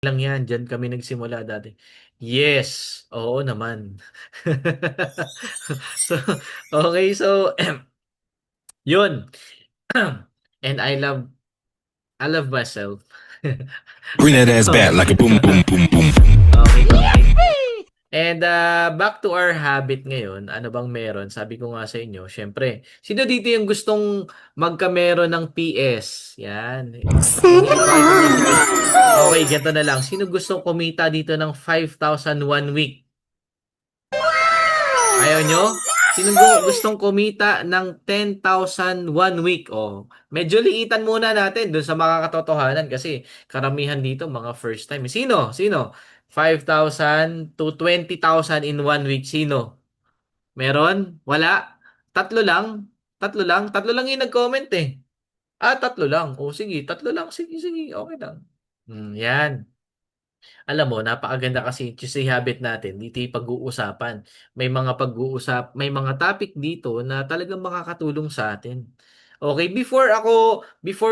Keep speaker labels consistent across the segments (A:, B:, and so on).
A: lang yan, diyan kami nagsimula dati. Yes, oo naman. So, okay, so yun. And I love myself.
B: Bring that ass back like a boom, boom, boom, boom.
A: Okay, okay. And back to our habit ngayon, ano bang meron? Sabi ko nga sa inyo, syempre, sino dito yung gustong magkamero ng PS? Yan. Ini-invite mo si PS. Okay, ganito na lang. Sino gustong kumita dito ng 5,000 one week? Ayaw nyo? Sino gustong kumita ng 10,000 one week? Oh, medyo liitan muna natin dun sa mga katotohanan kasi karamihan dito mga first time. Sino? Sino? 5,000 to 20,000 in one week. Sino? Meron? Wala? Tatlo lang? Tatlo lang? Tatlo lang yung nag-comment eh. Ah, tatlo lang. O sige, tatlo lang. Sige, sige. Okay lang. Yan. Alam mo, napakaganda kasi Tuesday habit natin. Dito yung pag-uusapan. May mga topic dito na talagang makakatulong sa atin. Okay, before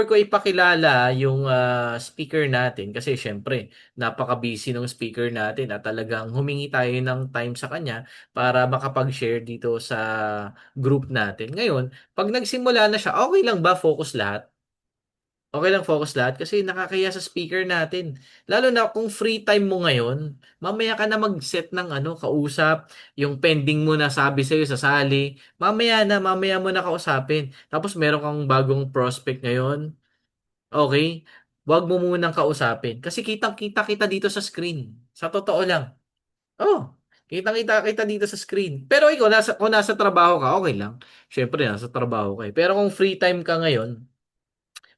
A: ko ipakilala yung speaker natin kasi syempre napaka-busy ng speaker natin at talagang humingi tayo ng time sa kanya para makapag-share dito sa group natin. Ngayon, pag nagsimula na siya, okay lang ba focus lahat? Okay lang focus lahat kasi nakakahiya sa speaker natin. Lalo na kung free time mo ngayon, mamaya ka na mag-set ng kausap, yung pending mo na sabi sa'yo sasali, mamaya mo na kausapin. Tapos meron kang bagong prospect ngayon, okay? Wag mo munang kausapin. Kasi kitang-kita kita dito sa screen. Sa totoo lang. Oh, kitang-kita kita dito sa screen. Pero ikaw, kung nasa trabaho ka, okay lang. Siyempre, nasa trabaho ka eh. Pero kung free time ka ngayon,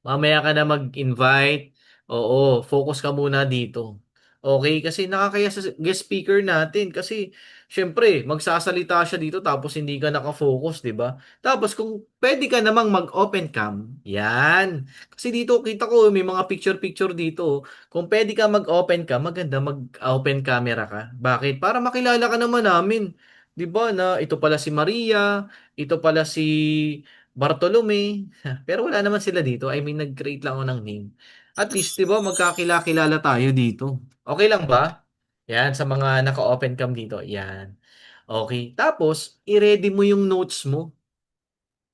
A: mamaya ka na mag-invite. Oo, focus ka muna dito. Okay, kasi nakakaya sa guest speaker natin kasi syempre magsasalita siya dito tapos hindi ka naka-focus, 'di ba? Tapos kung pwede ka namang mag-open cam, 'yan. Kasi dito kita ko may mga picture-picture dito. Kung pwede ka mag-open cam, maganda mag-open camera ka. Bakit? Para makilala ka naman namin. 'Di ba na ito pala si Maria, ito pala si Bartolome, pero wala naman sila dito. I mean, nag-create lang ako ng name. At least, di ba, magkakilala tayo dito. Okay lang ba? Yan, sa mga naka-open cam dito. Yan. Okay. Tapos, i-ready mo yung notes mo.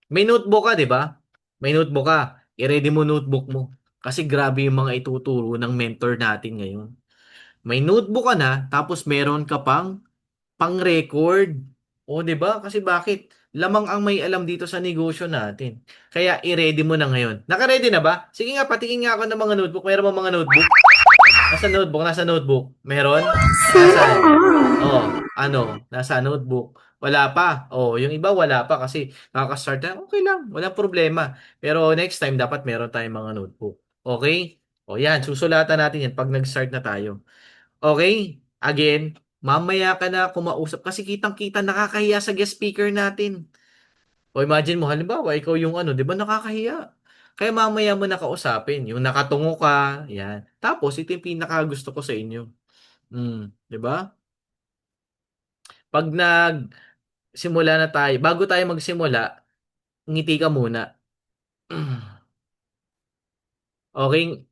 A: May notebook ka, di ba? May notebook ka. I-ready mo notebook mo. Kasi grabe yung mga ituturo ng mentor natin ngayon. May notebook ka na, tapos meron ka pang-record. O, 'di ba? Kasi bakit? Lamang ang may alam dito sa negosyo natin. Kaya i-ready mo na ngayon. Naka-ready na ba? Sige nga, patingin nga ako ng mga notebook. Meron ba mga notebook? Nasa notebook, nasa notebook. Meron? Nasaan? Oh, ano? Nasa notebook. Wala pa. Oh, yung iba wala pa kasi kaka-start na. Okay lang, walang problema. Pero next time dapat meron tayong mga notebook. Okay? O yan, susulatan natin yan pag nag-start na tayo. Okay? Again, mamaya ka na kumausap kasi kitang-kita nakakahiya sa guest speaker natin. O imagine mo, halimbawa, ikaw yung di ba nakakahiya? Kaya mamaya mo na kausapin, yung nakatungo ka, yan. Tapos, ito yung pinakagusto ko sa inyo. 'Di ba? Pag nagsimula na tayo, bago tayo magsimula, ngiti ka muna. Okay,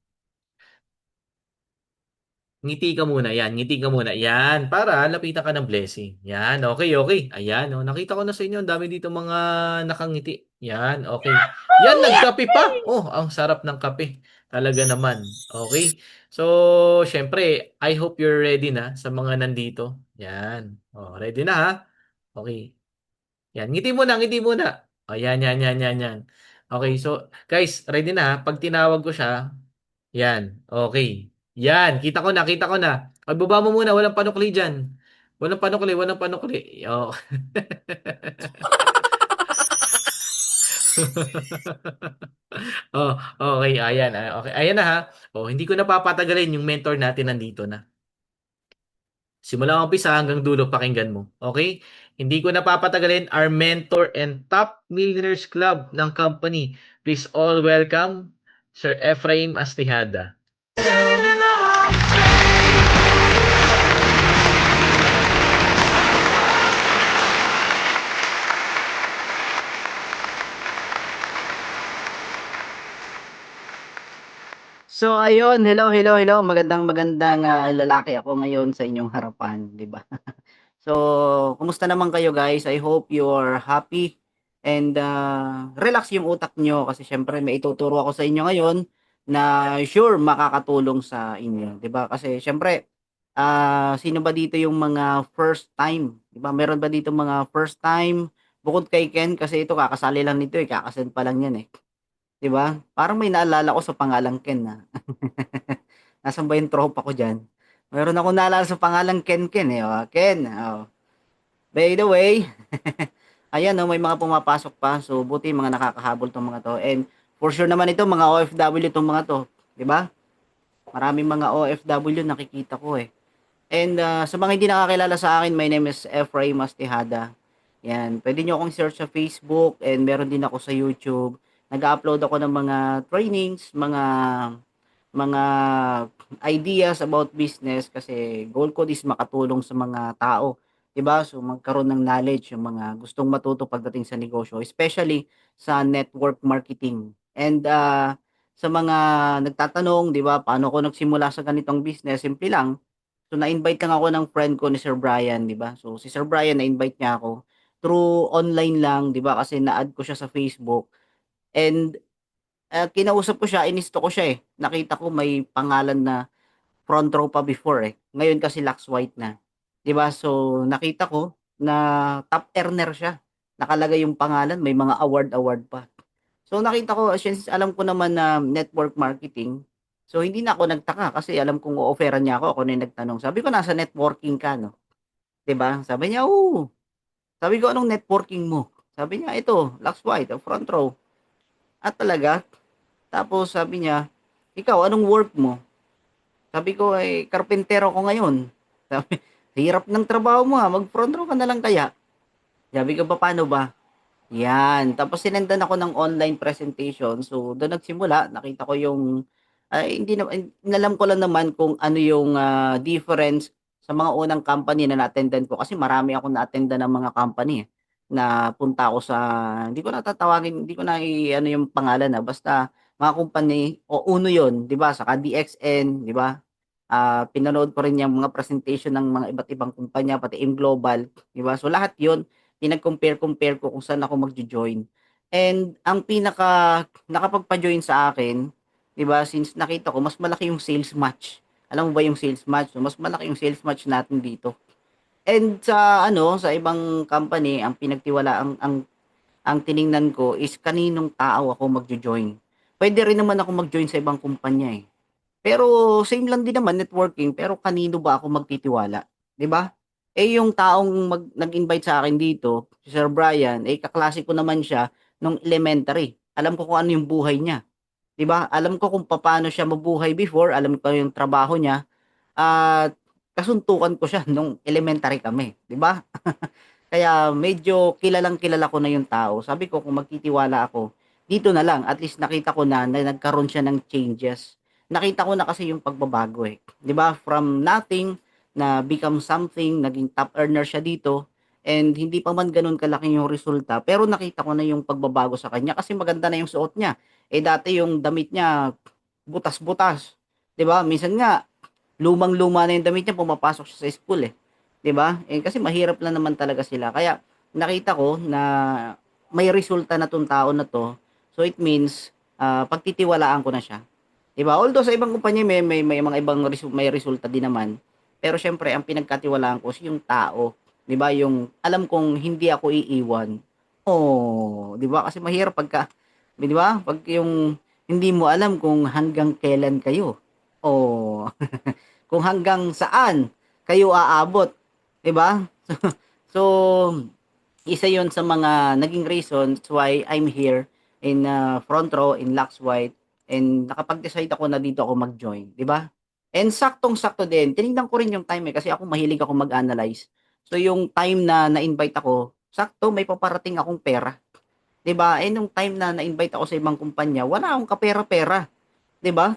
A: ngiti ka muna, yan. Ngiti ka muna, yan. Para lapitan ka ng blessing. Yan, okay, okay. Ayan, oh, nakita ko na sa inyo. Ang dami dito mga nakangiti. Yan, okay. Yan, nagkape pa. Oh, ang sarap ng kape. Talaga naman. Okay. So, syempre, I hope you're ready na sa mga nandito. Yan. Oh, ready na ha? Okay. Yan, ngiti muna, ngiti muna. Oh, yan, yan, yan, yan, yan. Okay, so, guys, ready na ha? Pag tinawag ko siya, yan. Okay. Yan. Kita ko na. Ay, baba mo muna. Walang panukli dyan. Walang panukli, walang panukli. Oh. Oh, okay. Ayan. Okay. Ayan na ha. Oh, hindi ko na papatagalin yung mentor natin nandito na. Simula umpisa hanggang dulo pakinggan mo. Okay? Hindi ko na papatagalin our mentor and top millionaires club ng company. Please all welcome Sir Ephraim Astihada.
C: So ayun, hello, hello, hello. Magandang lalaki ako ngayon sa inyong harapan, 'di ba? So, kumusta naman kayo guys? I hope you're happy and relax yung utak nyo kasi syempre may ituturo ako sa inyo ngayon na sure makakatulong sa inyo, 'di ba? Kasi syempre sino ba dito yung mga first time, 'di ba? Meron ba dito mga first time bukod kay Ken kasi ito kakasali lang nito eh, kakasend pa lang yan eh. 'Di ba? Parang may naalala ko sa pangalang Ken, Nasaan ba yung tropa ko diyan? Meron akong naalala sa pangalang Ken Ken, eh, Ken, By the way, ayan 'no, may mga pumapasok pa. So, buti mga nakakahabol 'tong mga 'to and for sure naman ito mga OFW 'tong mga 'to, 'di ba? Maraming mga OFW nakikita ko, eh. And, sa mga hindi nakakilala sa akin, my name is Efraim Mastihada. 'Yan, puwede niyo akong search sa Facebook and meron din ako sa YouTube. Nag-a-upload ako ng mga trainings, mga ideas about business kasi goal ko is makatulong sa mga tao, 'di ba? So magkaroon ng knowledge yung mga gustong matuto pagdating sa negosyo, especially sa network marketing. And sa mga nagtatanong, 'di ba, paano ako nagsimula sa ganitong business? Simple lang. So na-invite lang ako ng friend ko ni Sir Brian, 'di ba? So si Sir Brian na-invite niya ako through online lang, 'di ba? Kasi na-add ko siya sa Facebook and kinausap ko siya, inisto ko siya, eh. Nakita ko may pangalan na front row pa before, eh. Ngayon kasi Lux White na, 'di ba? So, nakita ko na top earner siya. Nakalagay yung pangalan, may mga award-award pa. So, nakita ko since alam ko naman na network marketing, so hindi na ako nagtaka kasi alam kong o-offeran niya ako na yung nagtanong. Sabi ko, "Nasa networking ka 'no?" 'Di ba? Sabi niya, "Oo." Sabi ko, "Anong networking mo?" Sabi niya, "Ito, Lux White, front row." At talaga? Tapos sabi niya, "Ikaw anong work mo?" Sabi ko, "Eh, karpentero ko ngayon." Sabi, "Hirap ng trabaho mo, mag-front row ka na lang kaya?" Sabi ko, "Papaano ba?" Yan, tapos sinendan ako ng online presentation. So, do'n nagsimula, nakita ko yung ay hindi naman inalam ko lang naman kung ano yung, difference sa mga unang company na na-attendan ko kasi marami akong na-attendan ng mga company, eh. Napunta ako sa hindi ko na i-ano yung pangalan, basta mga company o uno yon 'di ba, saka DXN, 'di ba? Pinanood ko rin yung mga presentation ng mga iba't ibang kumpanya, pati in global, 'di ba? So, lahat yon pinag-compare-compare ko kung saan ako magjo-join. And ang nakapagpa-join sa akin, 'di ba, since nakita ko mas malaki yung sales match. Alam mo ba yung sales match? So, mas malaki yung sales match natin dito. And sa ano, sa ibang company ang pinagtiwala ang tiningnan ko is kaninong tao ako magjo-join. Puwede rin naman ako mag-join sa ibang kumpanya, eh. Pero same lang din naman networking, pero kanino ba ako magtitiwala, 'di ba? Eh, yung taong nag-invite sa akin dito, si Sir Brian, eh, kaklase ko naman siya nung elementary. Alam ko kung ano yung buhay niya, 'di ba? Alam ko kung papaano siya mabuhay before, alam ko yung trabaho niya at kasuntukan ko siya nung elementary kami, 'di ba? Kaya medyo kilalang-kilala ko na yung tao. Sabi ko kung magtitiwala ako, dito na lang at least nakita ko na nagkaroon siya ng changes. Nakita ko na kasi yung pagbabago, eh, 'di ba? From nothing na become something, naging top earner siya dito and hindi pa man gano'n kalaki yung resulta, pero nakita ko na yung pagbabago sa kanya kasi maganda na yung suot niya. Eh, dati yung damit niya butas-butas, 'di ba? Minsan nga lumang-luma na yung damit niya pumapasok siya sa school, eh, 'di ba? Eh, kasi mahirap lang naman talaga sila kaya nakita ko na may resulta na 'tong tao na 'to, so it means, pagtitiwalaan ko na siya, 'di ba? Although sa ibang kumpanya may mga ibang may resulta din naman, pero siyempre ang pinagkatiwalaan ko is yung tao, 'di ba? Yung alam kong hindi ako iiwan. Oh, 'di ba? Kasi mahirap 'di ba? 'Pag yung hindi mo alam kung hanggang kailan kayo. Oh. Kung hanggang saan kayo aabot, 'di ba? So, isa 'yon sa mga naging reasons why I'm here in, front row in Lux White and nakapag-decide ako na dito ako mag-join, 'di ba? And saktong-sakto din, tinignan ko rin yung time, eh, kasi ako mahilig ako mag-analyze. So, yung time na na-invite ako, sakto may paparating akong pera, 'di ba? Eh, nung time na na-invite ako sa ibang kumpanya, wala akong kapera-pera, 'di ba?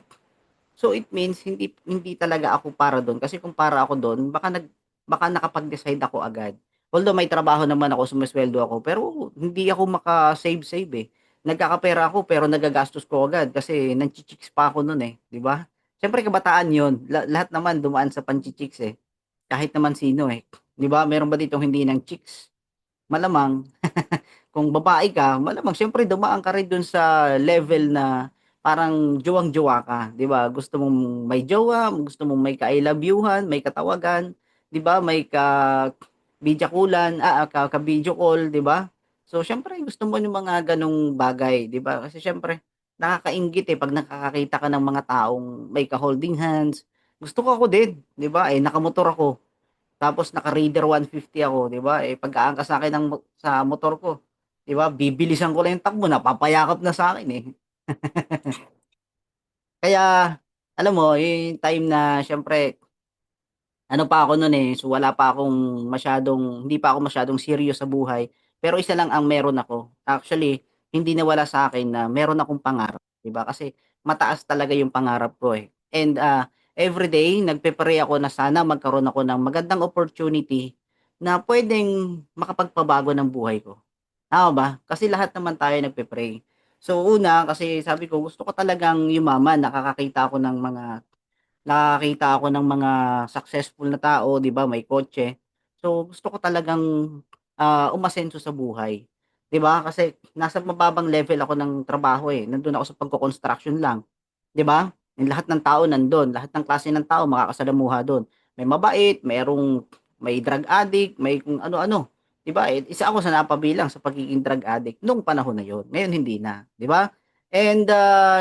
C: So, it means hindi hindi talaga ako para dun kasi kung para ako dun baka nakapag-decide ako agad. Although may trabaho naman ako, sumisweldo ako, pero hindi ako maka-save-save, eh. nagkakapera ako pero nagagastos ko agad kasi nanchi-chicks pa ako no'n, eh, 'di ba? Siyempre kabataan 'yun, lahat naman dumaan sa panchi-chicks, eh, kahit naman sino, eh, 'di ba? Meron ba ditong hindi ng chicks? Malamang. Kung babae ka, malamang siyempre dumaan ka rin dun sa level na parang jowang-jowa ka, 'di ba? Gusto mong may jowa, gusto mong may ka-I love you-han, may katawagan, 'di ba? May ka-bidyakulan, ka-video call, 'di ba? So, siyempre gusto mo yung mga ganong bagay, 'di ba? Kasi siyempre nakakainggit, eh, 'pag nakakakita ka ng mga taong may ka-holding hands. Gusto ko ako din, 'di ba? Eh, nakamotor ako. Tapos naka-Raider 150 ako, 'di ba? Eh, pag-aangkas sa'kin ng sa motor ko, 'di ba, bibilisan ko lang yung takbo, napapayakap na sa'kin, eh. Kaya alam mo, yung time na siyempre ano pa ako nun, eh, so wala pa akong masyadong hindi pa ako masyadong serious sa buhay, pero isa lang ang meron ako. Actually, hindi nawala sa'kin na meron akong pangarap, 'di ba? Kasi mataas talaga yung pangarap ko, eh. And, everyday nagpe-pray ako na sana magkaroon ako ng magandang opportunity na puwedeng makapagpabago ng buhay ko. Tama ba? Kasi lahat naman tayo nagpe-pray. So, una kasi sabi ko gusto ko talagang yumaman, nakakita ako ng mga successful na tao, 'di ba, may kotse. So, gusto ko talagang, umasenso sa buhay, 'di ba? Kasi nasa mababang level ako ng trabaho, eh, nandun ako sa pagko-construction lang. 'Di ba? Yung lahat ng tao nandun, lahat ng klase ng tao makakasalamuha dun. May mabait, may drug addict, may kung ano-ano, 'di ba? Eh, isa ako sa napabilang sa pagiging drug addict nung panahon na yun, ngayon hindi na, 'di ba? And,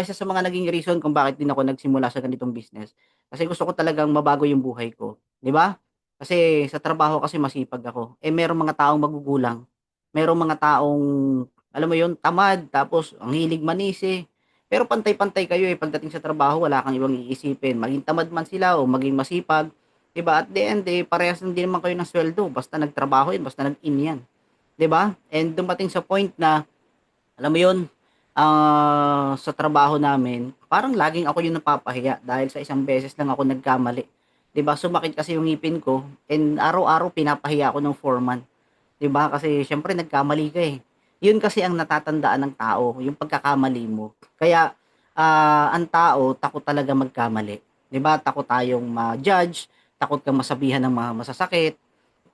C: isa sa mga naging reason kung bakit din ako nagsimula sa ganitong business, kasi gusto ko talagang mabago yung buhay ko, 'di ba? Kasi sa trabaho kasi masipag ako, eh, merong mga taong magugulang, merong mga taong alam mo yun, tamad tapos ang hilig manisi. Pero pantay-pantay kayo, eh, pagdating sa trabaho wala kang ibang iisipin, maging tamad man sila o maging masipag, 'di ba? At the end, eh, parehas lang din naman kayo ng sweldo basta nagtrabaho 'yan, basta nag-in 'yan, 'di ba? And dumating sa point na, alam mo 'yun, sa trabaho namin parang laging ako yung napapahiya dahil sa isang beses lang ako nagkamali. 'Di ba, sumakit kasi yung ngipin ko and araw-araw pinapahiya ako ng foreman. 'Di ba? Kasi siyempre nagkamali ka, eh. 'Yun kasi ang natatandaan ng tao, yung pagkakamali mo. Kaya, ang tao takot talaga magkamali, 'di ba? Takot tayong ma-judge, takot kang masabihan ng mga masasakit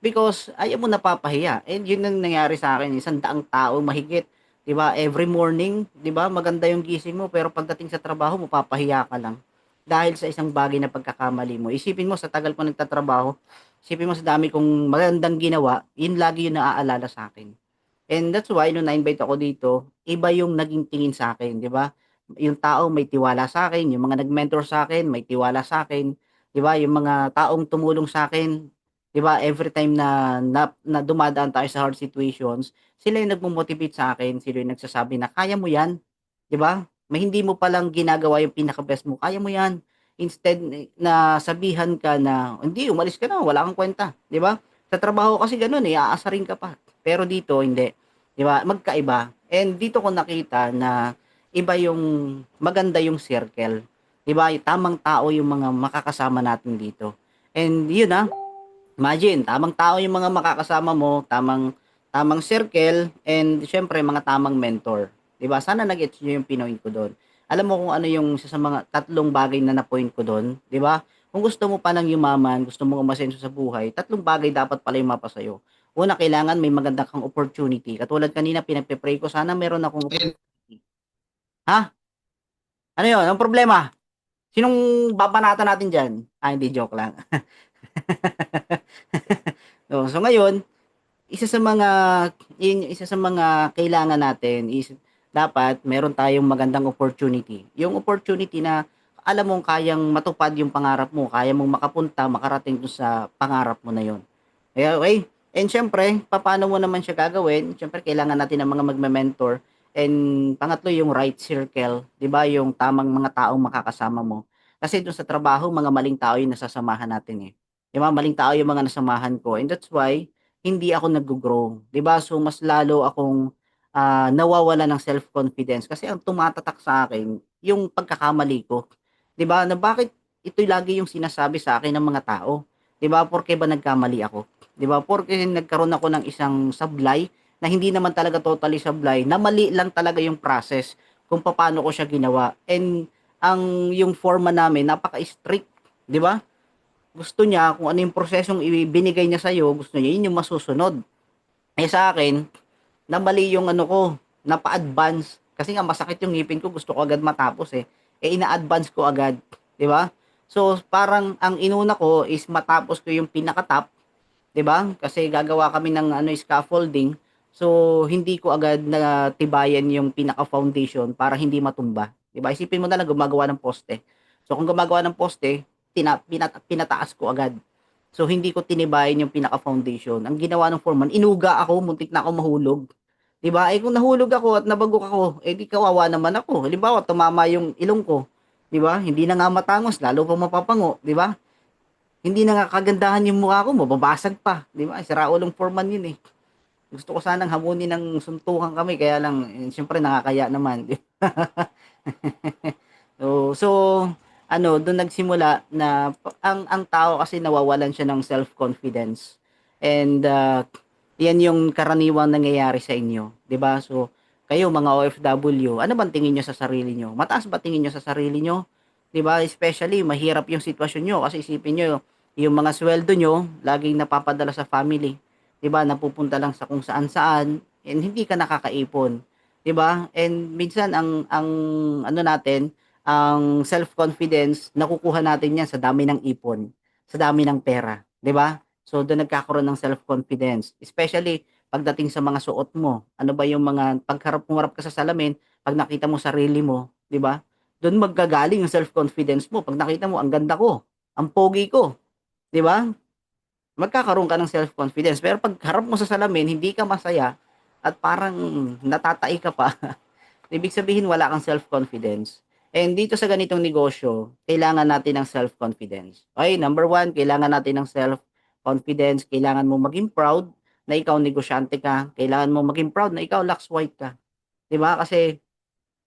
C: because ayaw mo napapahiya. And 'yun ang nangyari sa'kin, 100 tao mahigit, 'di ba? Every morning, 'di ba, maganda yung gising mo pero pagdating sa trabaho mapapahiya ka lang dahil sa isang bagay na pagkakamali mo. Isipin mo sa tagal ko nagtatrabaho, isipin mo sa dami kong magandang ginawa, yun lagi yung naaalala sa akin. And that's why nung na-invite ako dito, iba yung naging tingin sa akin, 'di ba? Yung tao may tiwala sa akin, yung mga nag-mentor sa akin may tiwala sa akin, 'di ba? Yung mga taong tumulong sa akin, 'di ba? Every time na dumadaan tayo sa hard situations, sila yung nagmo-motivate sa akin, sila yung nagsasabi na, "Kaya mo 'yan." 'Di ba? May hindi mo palang ginagawa yung pinaka-best mo, kaya mo 'yan. Instead na sabihan ka na, "Hindi, umalis ka na, wala kang kwenta." 'Di ba? Sa trabaho kasi gano'n, eh, aasarin ka pa. Pero dito hindi, 'di ba? Magkaiba. And dito ko nakita na iba yung maganda yung circle, 'di ba? Yung tamang tao yung mga makakasama natin dito. And yun, imagine tamang tao yung mga makakasama mo, tamang tamang circle and siyempre mga tamang mentor, 'di ba? Sana nag-gets niyo yung pinoint ko dun. Alam mo kung ano yung isa sa mga tatlong bagay na na-point ko dun, 'di ba? Kung gusto mo pa ng yumaman, gusto mong umasenso sa buhay, tatlong bagay dapat pala yung mapa sa'yo. Una, kailangan may maganda kang opportunity. Katulad kanina pinagpe-pray ko, sana meron akong opportunity. Ha? Ano yun? Anong problema? Sinong babanatan natin diyan? Hindi, joke lang. So ngayon, isa sa mga isa sa mga kailangan natin is dapat meron tayong magandang opportunity. Yung opportunity na alam mong kayang matupad yung pangarap mo, kaya mong makapunta, makarating dun sa pangarap mo na yon. Kaya okay. And siyempre, papaano mo naman siya gagawin? Siyempre, kailangan natin ng mga magme-mentor. And pangatlo, yung right circle. 'Di ba? Yung tamang mga taong makakasama mo. Kasi dun sa trabaho, mga maling tao yung nasasamahan natin, eh. Yung mga maling tao yung mga nasamahan ko. And that's why, hindi ako naggo-grow, 'di ba? So mas lalo akong, nawawalan ng self-confidence kasi ang tumatatak sa akin yung pagkakamali ko, 'di ba? Na bakit ito lagi yung sinasabi sa akin ng mga tao, 'di ba? Porke ba nagkamali ako, 'di ba? Porke nagkaroon ako ng isang sablay na hindi naman talaga totally sablay, na mali lang talaga yung process kung paano ko siya ginawa. And yung foreman namin napaka-strict, 'di ba? Gusto niya kung ano yung prosesong ibinigay niya sa'yo, gusto niya yun yung masusunod. Eh sa akin, na mali yung ano ko, napa-advance. Kasi nga masakit yung ngipin ko, gusto ko agad matapos eh. Eh ina-advance ko agad, 'di ba? So parang ang inuna ko is matapos ko yung pinaka-top, 'di ba? Kasi gagawa kami ng ano scaffolding. So hindi ko agad na tibayan yung pinaka-foundation para hindi matumba, 'di ba? Isipin mo na lang gumagawa ng poste. So kung gumagawa ng poste, pinataas ko agad. So hindi ko tinibayan yung pinaka-foundation. Ang ginawa ng foreman, inuga ako, muntik na ako mahulog. 'Di ba? Eh kung nahulog ako at nabagok ako, eh di kawawa naman ako. Halimbawa, tumama yung ilong ko, 'di ba? Hindi na nga matangos, lalo pa mapapango, 'di ba? Hindi na nga kagandahan yung mukha ko, mababasag pa, 'di ba? Sira ulong foreman 'yun eh. Gusto ko sanang hamunin ng suntukan kami, kaya lang siyempre nakakaya naman. So ano, doon nagsimula na ang tao kasi nawawalan siya ng self-confidence. And yan yung karaniwang nangyayari sa inyo, 'di ba? So kayo mga OFW, ano bang tingin niyo sa sarili niyo? Mataas ba tingin niyo sa sarili niyo? 'Di ba? Especially mahirap yung sitwasyon niyo kasi isipin niyo yung mga sweldo niyo laging napapadala sa family, 'di ba? Napupunta lang sa kung saan-saan and hindi ka nakakaipon, 'di ba? And minsan ang ano natin, ang self-confidence nakukuha natin 'yan sa dami ng ipon, sa dami ng pera, 'di ba? So doon nagkakaroon ng self-confidence, especially pagdating sa mga suot mo. Ano ba yung mga humarap ka sa salamin, pag nakita mo sarili mo, 'di ba? Doon maggagaling yung self-confidence mo. Pag nakita mo ang ganda ko, ang pogi ko, 'di ba? Magkakaroon ka ng self-confidence. Pero pag harap mo sa salamin, hindi ka masaya at parang natatai ka pa, ibig sabihin wala kang self-confidence. And dito sa ganitong negosyo, kailangan natin ng self-confidence. Okay, number one, kailangan natin ng self-confidence. Kailangan mo maging proud na ikaw negosyante ka. Kailangan mo maging proud na ikaw Lux White ka. 'Di ba? Kasi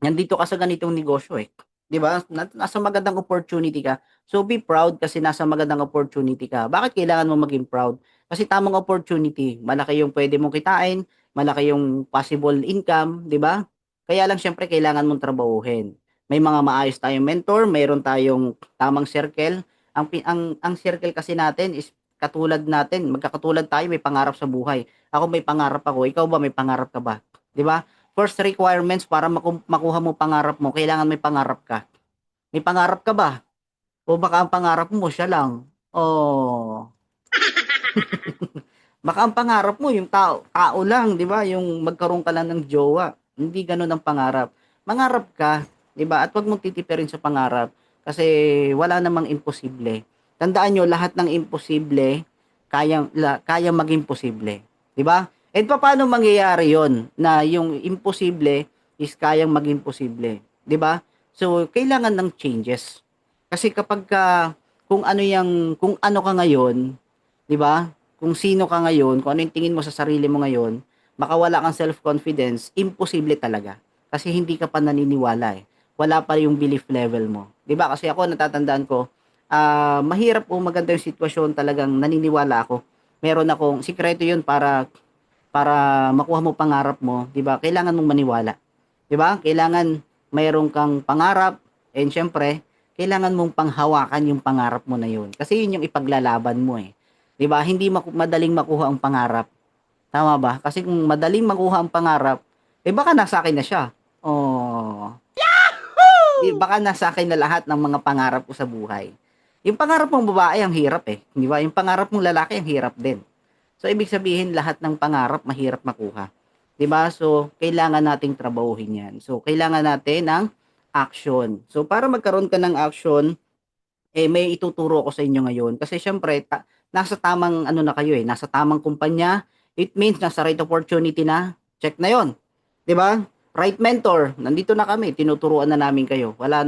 C: nandito ka sa ganitong negosyo eh. 'Di ba? Nasa magandang opportunity ka. So be proud kasi nasa magandang opportunity ka. Bakit kailangan mo maging proud? Kasi tamang opportunity, malaki yung pwede mong kitain, malaki yung possible income, 'di ba? Kaya lang syempre kailangan mong trabahuhin. May mga maayos tayong mentor, mayroon tayong tamang circle. Ang circle kasi natin is katulad natin, magkakatulad tayo, may pangarap sa buhay. Ako may pangarap ako, ikaw ba may pangarap ka ba? 'Di ba? First requirements para makuha mo pangarap mo, kailangan may pangarap ka. May pangarap ka ba? O baka ang pangarap mo siya lang? Oh, baka ang pangarap mo yung tao lang, 'di ba? Yung magkaroon ka lang ng jowa. Hindi ganoon ang pangarap. Mangarap ka, 'di ba? At 'wag mong titipirin sa pangarap kasi wala namang imposible. Tandaan nyo, lahat ng imposible kayang maging posible, 'di ba? And paano mangyayari 'yon na yung imposible is kayang maging posible, 'di ba? So kailangan ng changes. Kasi kapag kung ano ka ngayon, 'di ba? Kung sino ka ngayon, kung ano yung tingin mo sa sarili mo ngayon, baka wala kang self-confidence, imposible talaga. Kasi hindi ka pa naniniwala eh. Wala pa yung belief level mo. 'Di ba? Kasi ako natatandaan ko, mahirap o maganda yung sitwasyon, talagang naniniwala ako. Meron akong sikreto 'yun para makuha mo pangarap mo, 'di ba? Kailangan mong maniwala. 'Di ba? Kailangan mayroon kang pangarap and syempre, kailangan mong panghawakan yung pangarap mo na 'yun. Kasi 'yun yung ipaglalaban mo eh. 'Di ba? Hindi madaling makuha ang pangarap. Tama ba? Kasi kung madaling makuha ang pangarap, eh baka nasa akin na siya. Oh. Baka nasa akin na lahat ng mga pangarap ko sa buhay. Yung pangarap mong babae ang hirap eh, 'di ba? Yung pangarap mong lalaki ang hirap din. So ibig sabihin lahat ng pangarap mahirap makuha. 'Di ba? So kailangan nating trabahuhin 'yan. So kailangan natin ng action. So para magkaroon ka ng action, eh may ituturo ko sa inyo ngayon kasi syempre nasa tamang ano na kayo eh, nasa tamang kumpanya. It means nasa right opportunity na. Check na 'yon. 'Di ba? Right mentor, nandito na kami, tinuturuan na namin kayo. Wala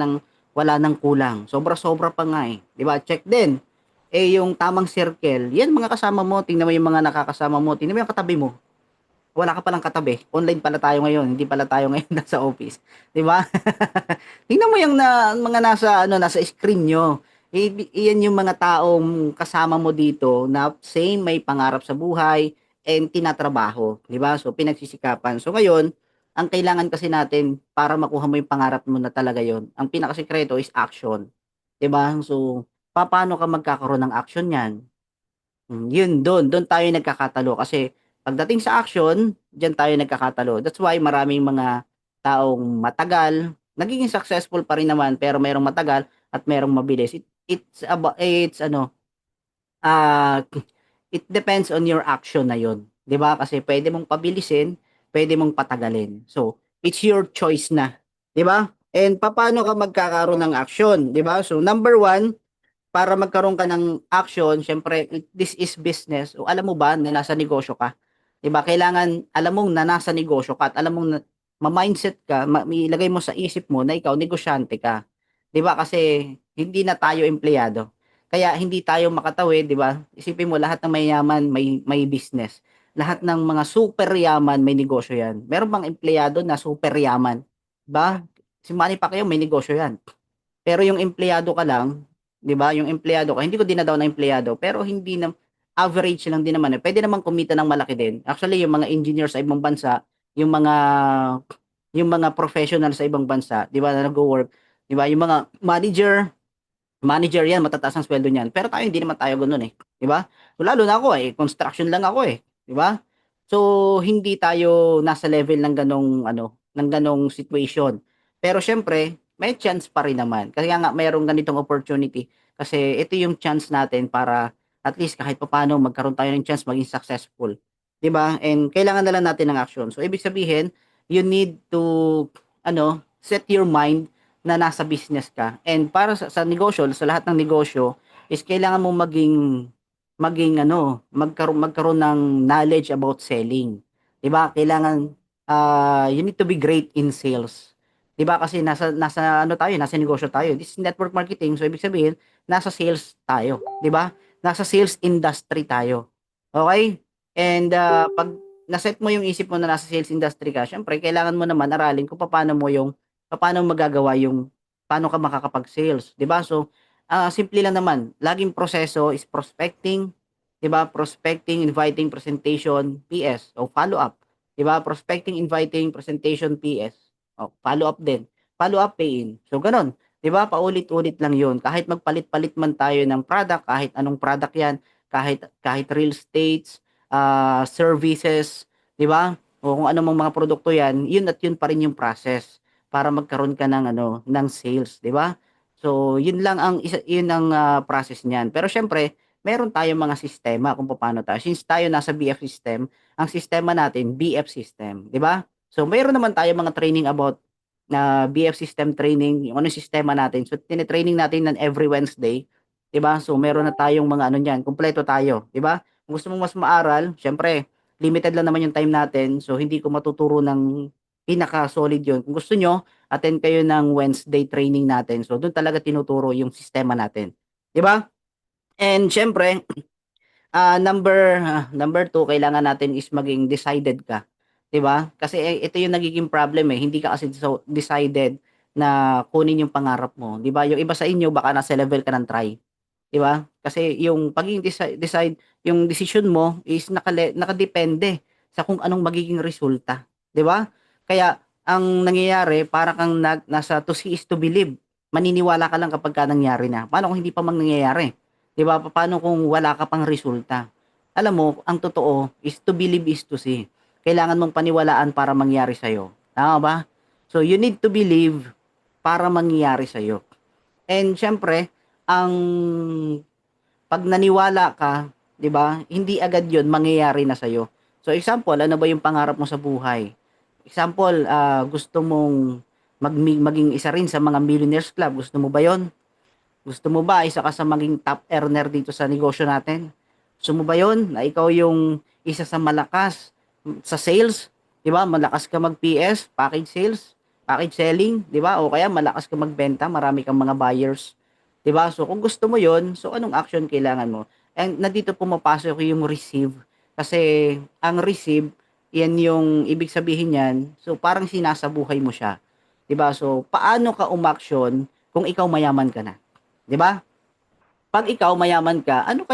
C: nang kulang. Sobra-sobra pa nga eh. 'Di ba? Check din. Eh yung tamang circle, yan mga kasama mo, tingnan mo yung mga nakakasama mo, tingnan mo yung katabi mo. Wala ka palang katabi. Online pala tayo ngayon, hindi pala tayo ngayon nasa office, 'di ba? Tingnan mo yung mga nasa screen nyo. Iyan yung mga taong kasama mo dito na same may pangarap sa buhay and tinatrabaho, 'di ba? So pinagsisikapan. So ngayon, ang kailangan kasi natin para makuha mo yung pangarap mo na talaga yon, ang pinakasekreto is action, 'di ba? So paano ka magkakaroon ng action niyan? Yun dun tayo nagkakatalo kasi pagdating sa action, diyan tayo nagkakatalo. That's why maraming mga taong matagal, nagiging successful pa rin naman pero merong matagal at merong mabilis. It's ano, ah, it depends on your action na yun, 'di ba? Kasi pwede mong pabilisin, pwede mong patagalin. So, it's your choice na, 'di ba? And paano ka magkakaroon ng action, 'di ba? So, number one, para magkaroon ka ng action, siyempre, this is business. O alam mo ba na nasa negosyo ka? 'Di ba? Kailangan alam mong na nasa negosyo ka at alam mong ma-mindset ka, ilagay mo sa isip mo na ikaw negosyante ka. 'Di ba? Kasi hindi na tayo empleyado. Kaya hindi tayo makatawid, 'di ba? Isipin mo lahat ng mayayaman may business. Lahat ng mga super yaman may negosyo 'yan. Meron bang empleyado na super yaman? 'Di ba? Si Manny Pacquiao may negosyo 'yan. Pero yung empleyado ka lang, 'di ba, yung empleyado ka, hindi ko dinadaw na empleyado, pero hindi na average lang din naman, eh. Puwede namang kumita ng malaki din. Actually, yung mga engineer sa ibang bansa, yung mga yung mga professional sa ibang bansa, 'di ba, na nagwo-work, 'di ba, yung mga manager 'yan, matataas ang sweldo niyan. Pero tayo hindi naman tayo gano'n, eh, 'di ba? Lalo na ako, eh, construction lang ako, eh, 'di ba? So, hindi tayo nasa level ng gano'ng ano, ng gano'ng situation. Pero siyempre, may chance pa rin naman. Kaya nga mayroong ganitong opportunity. Kasi ito yung chance natin para at least kahit papaano magkaroon tayo ng chance maging successful, 'di ba? And kailangan na lang natin ng action. So, ibig sabihin, you need to ano, set your mind na nasa business ka. And para sa negosyo, sa lahat ng negosyo is kailangan mo maging ano, magkaroon ng knowledge about selling. 'Di ba? Kailangan you need to be great in sales. 'Di ba? Kasi nasa ano tayo, nasa negosyo tayo. This is network marketing. So ibig sabihin, nasa sales tayo, 'di ba? Nasa sales industry tayo. Okay? And pag naset mo yung isip mo na nasa sales industry ka, syempre kailangan mo naman aralin kung paano magagawa yung paano ka makakapag-sales, 'di ba? So, simple lang naman, laging proseso is prospecting, 'di ba? Prospecting, inviting, presentation, PS o follow-up, 'di ba? Prospecting, inviting, presentation, PS. O follow-up din. Follow-up, pay-in. So, gano'n, 'di ba? Paulit-ulit lang 'yun. Kahit magpalit-palit man tayo ng product, kahit anong product 'yan, kahit real estates, services, 'di ba? O kung ano mang mga produkto 'yan, 'yun at 'yun pa rin yung process para magkaroon ka ng ano, ng sales, 'di ba? So, 'yun ang process niyan. Pero siyempre, meron tayong mga sistema kung paano tayo. Since tayo nasa BF system, ang sistema natin BF system, 'di ba? So, meron naman tayong mga training about na BF system training, yung ano yung sistema natin. So, tine-training natin nan every Wednesday, 'di ba? So, meron na tayong mga ano niyan, kumpleto tayo, 'di ba? Kung gusto mong mas maaral, siyempre limited lang naman yung time natin. So, hindi ko matuturo ng pinaka-solid 'yun. Kung gusto nyo, attend kayo ng Wednesday training natin. So, do'n talaga tinuturo yung sistema natin, 'di ba? And siyempre, number two, kailangan natin is maging decided ka, 'di ba? Kasi, ito yung nagiging problem, eh, hindi ka kasi decided na kunin yung pangarap mo, 'di ba? Yung iba sa inyo baka nasa level ka ng try, 'di ba? Kasi yung pagiging yung decision mo is nakadepende sa kung anong magiging resulta, 'di ba? Kaya ang nangyayari para kang nasa to see is to believe. Maniniwala ka lang kapagka nangyari na. Paano kung hindi pa nangyayari? 'Di ba? Paano kung wala ka pang resulta? Alam mo, ang totoo is to believe is to see. Kailangan mong paniwalaan para mangyari sa'yo. Tama ba? So, you need to believe para mangyari sa'yo. And siyempre, ang 'pag naniwala ka, 'di ba, hindi agad 'yon mangyayari na sa'yo. So example, ano ba yung pangarap mo sa buhay? Example, gusto mong maging isa rin sa mga millionaires club, gusto mo ba 'yon? Gusto mo ba isa ka sa maging top earner dito sa negosyo natin? Gusto mo ba 'yon, na ikaw yung isa sa malakas sa sales, 'di ba? Malakas ka mag-PS, package sales, package selling, 'di ba? O kaya malakas ka magbenta, marami kang mga buyers, 'di ba? So kung gusto mo 'yon, so anong action kailangan mo? And nandito pumapasok yung receive. Kasi ang receive, 'yan yung ibig sabihin niyan, so parang sinasabuhay mo siya, 'di ba? So paano ka umaksyon kung ikaw mayaman ka na, 'di ba? 'Pag ikaw mayaman ka, ano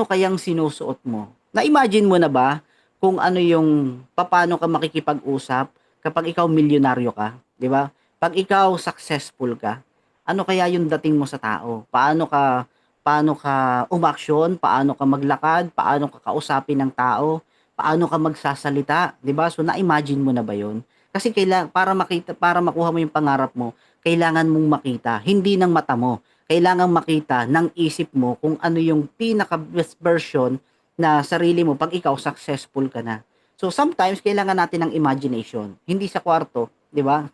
C: kayang sinusuot mo? Na-imagine mo na ba kung ano yung papaano ka makikipag-usap kapag ikaw milyonaryo ka, 'di ba? Pag ikaw successful ka, ano kaya yung dating mo sa tao? Paano ka umaksyon, paano ka maglakad, paano ka kausapin ng tao, paano ka magsasalita, 'di ba? So na-imagine mo na ba 'yon? Kasi para makita, para makuha mo yung pangarap mo, kailangan mong makita, hindi ng mata mo. Kailangan makita ng isip mo kung ano yung pinaka best version na sarili mo pag ikaw successful ka na. So sometimes kailangan natin ng imagination, hindi sa kwarto, 'di ba?